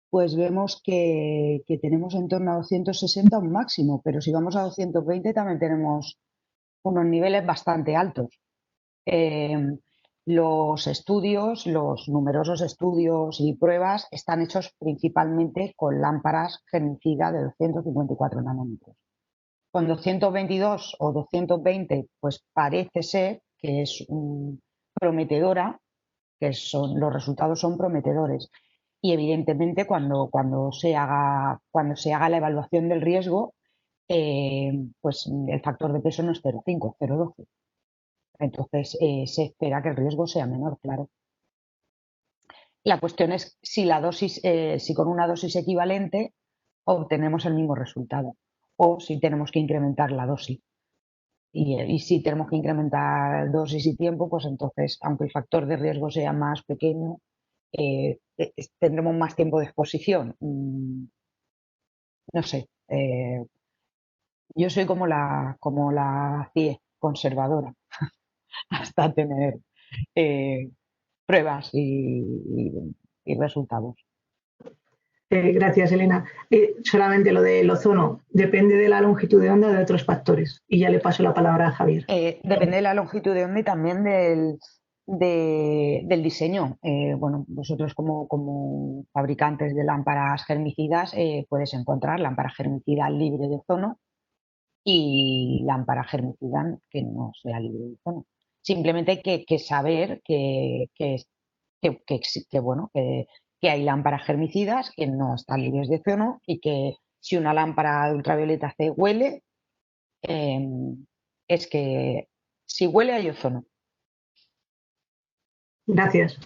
pues vemos que tenemos en torno a 260 un máximo, pero si vamos a 220 también tenemos unos niveles bastante altos. Los estudios, los numerosos estudios y pruebas están hechos principalmente con lámparas germicidas de 254 nanómetros. Con 222 o 220, pues parece ser que es prometedora, los resultados son prometedores. Y evidentemente cuando se haga la evaluación del riesgo, pues el factor de peso no es 0,5, 0,12. Entonces se espera que el riesgo sea menor, claro. La cuestión es si con una dosis equivalente obtenemos el mismo resultado o si tenemos que incrementar la dosis. Y si tenemos que incrementar dosis y tiempo, pues entonces, aunque el factor de riesgo sea más pequeño, tendremos más tiempo de exposición. No sé. Yo soy como la CIE, conservadora, hasta tener pruebas y resultados. Gracias, Elena. Solamente lo del ozono depende de la longitud de onda o de otros factores. Y ya le paso la palabra a Javier. Depende de la longitud de onda y también del diseño. Bueno, vosotros como fabricantes de lámparas germicidas puedes encontrar lámpara germicida libre de ozono y lámpara germicida que no sea libre de ozono. Simplemente hay que saber que hay lámparas germicidas que no están libres de ozono y que si una lámpara de ultravioleta C huele, es que si huele hay ozono. Gracias.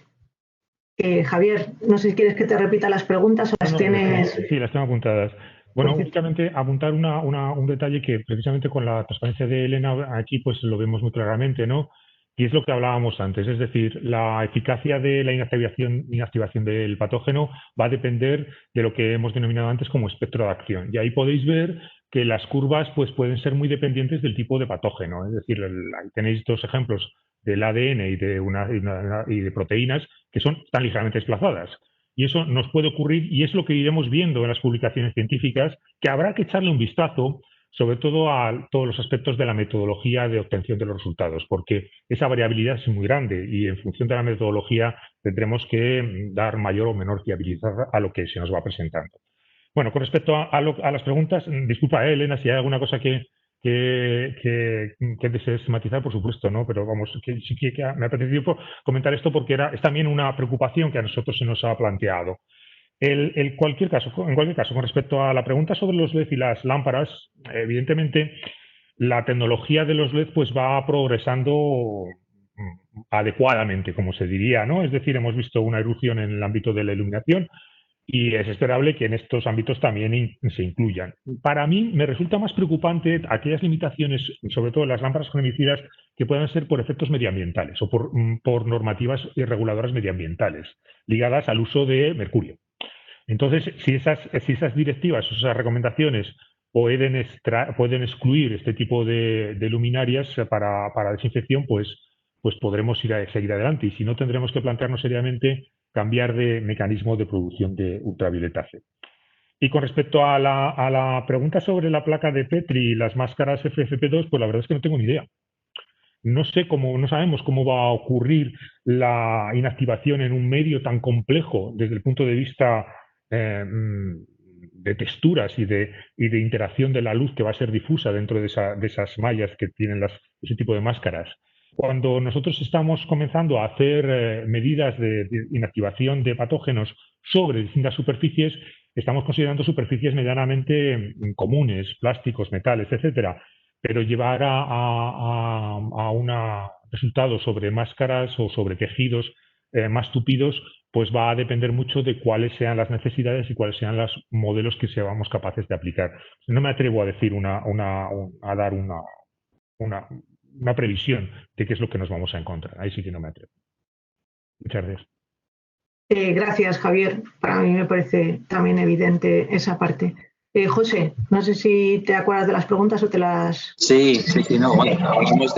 Javier, no sé si quieres que te repita las preguntas o las tienes. Sí, las tengo apuntadas. Bueno, únicamente apuntar un detalle que precisamente con la transparencia de Elena aquí pues lo vemos muy claramente, ¿no? Y es lo que hablábamos antes, es decir, la eficacia de la inactivación del patógeno va a depender de lo que hemos denominado antes como espectro de acción. Y ahí podéis ver que las curvas pues, pueden ser muy dependientes del tipo de patógeno. Es decir, ahí tenéis dos ejemplos del ADN y de proteínas que están ligeramente desplazadas. Y eso nos puede ocurrir y es lo que iremos viendo en las publicaciones científicas, que habrá que echarle un vistazo sobre todo a todos los aspectos de la metodología de obtención de los resultados, porque esa variabilidad es muy grande y en función de la metodología tendremos que dar mayor o menor fiabilidad a lo que se nos va presentando. Bueno, con respecto a las preguntas, disculpa, Elena, si hay alguna cosa que desees matizar, por supuesto, ¿no? Pero vamos, sí que me ha apetecido comentar esto porque es también una preocupación que a nosotros se nos ha planteado. En cualquier caso, con respecto a la pregunta sobre los LED y las lámparas, evidentemente la tecnología de los LED pues va progresando adecuadamente, como se diría, ¿no? Es decir, hemos visto una erupción en el ámbito de la iluminación y es esperable que en estos ámbitos también se incluyan. Para mí me resulta más preocupante aquellas limitaciones, sobre todo en las lámparas con emitidas, que puedan ser por efectos medioambientales o por normativas reguladoras medioambientales ligadas al uso de mercurio. Entonces, si esas directivas o esas recomendaciones pueden excluir este tipo de luminarias para desinfección, pues podremos seguir adelante. Y si no, tendremos que plantearnos seriamente cambiar de mecanismo de producción de ultravioleta C. Y con respecto a la pregunta sobre la placa de Petri y las máscaras FFP2, pues la verdad es que no tengo ni idea. No sabemos cómo va a ocurrir la inactivación en un medio tan complejo desde el punto de vista de texturas y de interacción de la luz que va a ser difusa dentro de esas mallas que tienen ese tipo de máscaras. Cuando nosotros estamos comenzando a hacer medidas de inactivación de patógenos sobre distintas superficies, estamos considerando superficies medianamente comunes, plásticos, metales, etcétera. Pero llevar a un resultado sobre máscaras o sobre tejidos más tupidos, pues va a depender mucho de cuáles sean las necesidades y cuáles sean los modelos que seamos capaces de aplicar. No me atrevo a decir a dar una previsión de qué es lo que nos vamos a encontrar. Ahí sí que no me atrevo. Muchas gracias. Gracias, Javier. Para mí me parece también evidente esa parte. José, no sé si te acuerdas de las preguntas o te las... Sí, no. Bueno, hablamos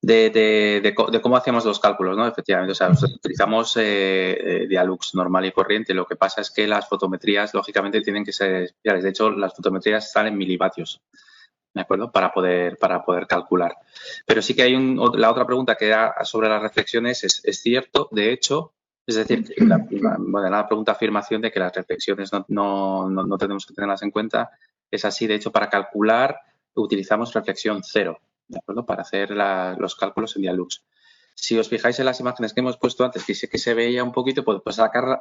de cómo hacíamos los cálculos, ¿no? Efectivamente, o sea, utilizamos Dialux normal y corriente. Lo que pasa es que las fotometrías, lógicamente, tienen que ser especiales. De hecho, las fotometrías están en milivatios, ¿de acuerdo? Para poder calcular. Pero sí que hay la otra pregunta que era sobre las reflexiones. Es cierto, de hecho, es decir, la pregunta afirmación de que las reflexiones no tenemos que tenerlas en cuenta es así. De hecho, para calcular utilizamos reflexión cero, ¿de acuerdo? Para hacer los cálculos en Dialux. Si os fijáis en las imágenes que hemos puesto antes, que se veía un poquito, pues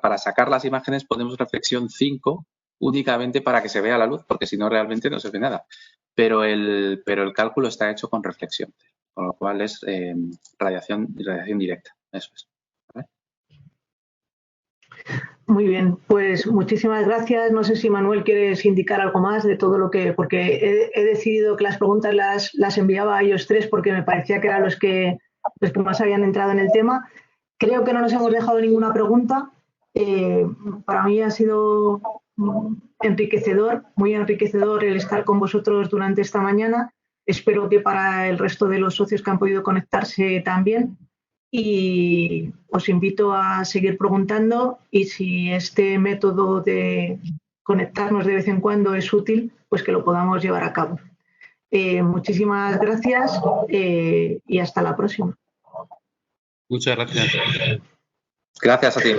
para sacar las imágenes ponemos reflexión 5 únicamente para que se vea la luz, porque si no realmente no se ve nada. Pero el cálculo está hecho con reflexión, con lo cual es radiación directa. Eso es. ¿Vale? Muy bien, pues muchísimas gracias. No sé si Manuel quieres indicar algo más de todo lo que... Porque he decidido que las preguntas las enviaba a ellos tres porque me parecía que eran los que más habían entrado en el tema. Creo que no nos hemos dejado ninguna pregunta. Para mí ha sido enriquecedor, muy enriquecedor el estar con vosotros durante esta mañana. Espero que para el resto de los socios que han podido conectarse también. Y os invito a seguir preguntando y si este método de conectarnos de vez en cuando es útil, pues que lo podamos llevar a cabo. Muchísimas gracias y hasta la próxima. Muchas gracias. Gracias a ti.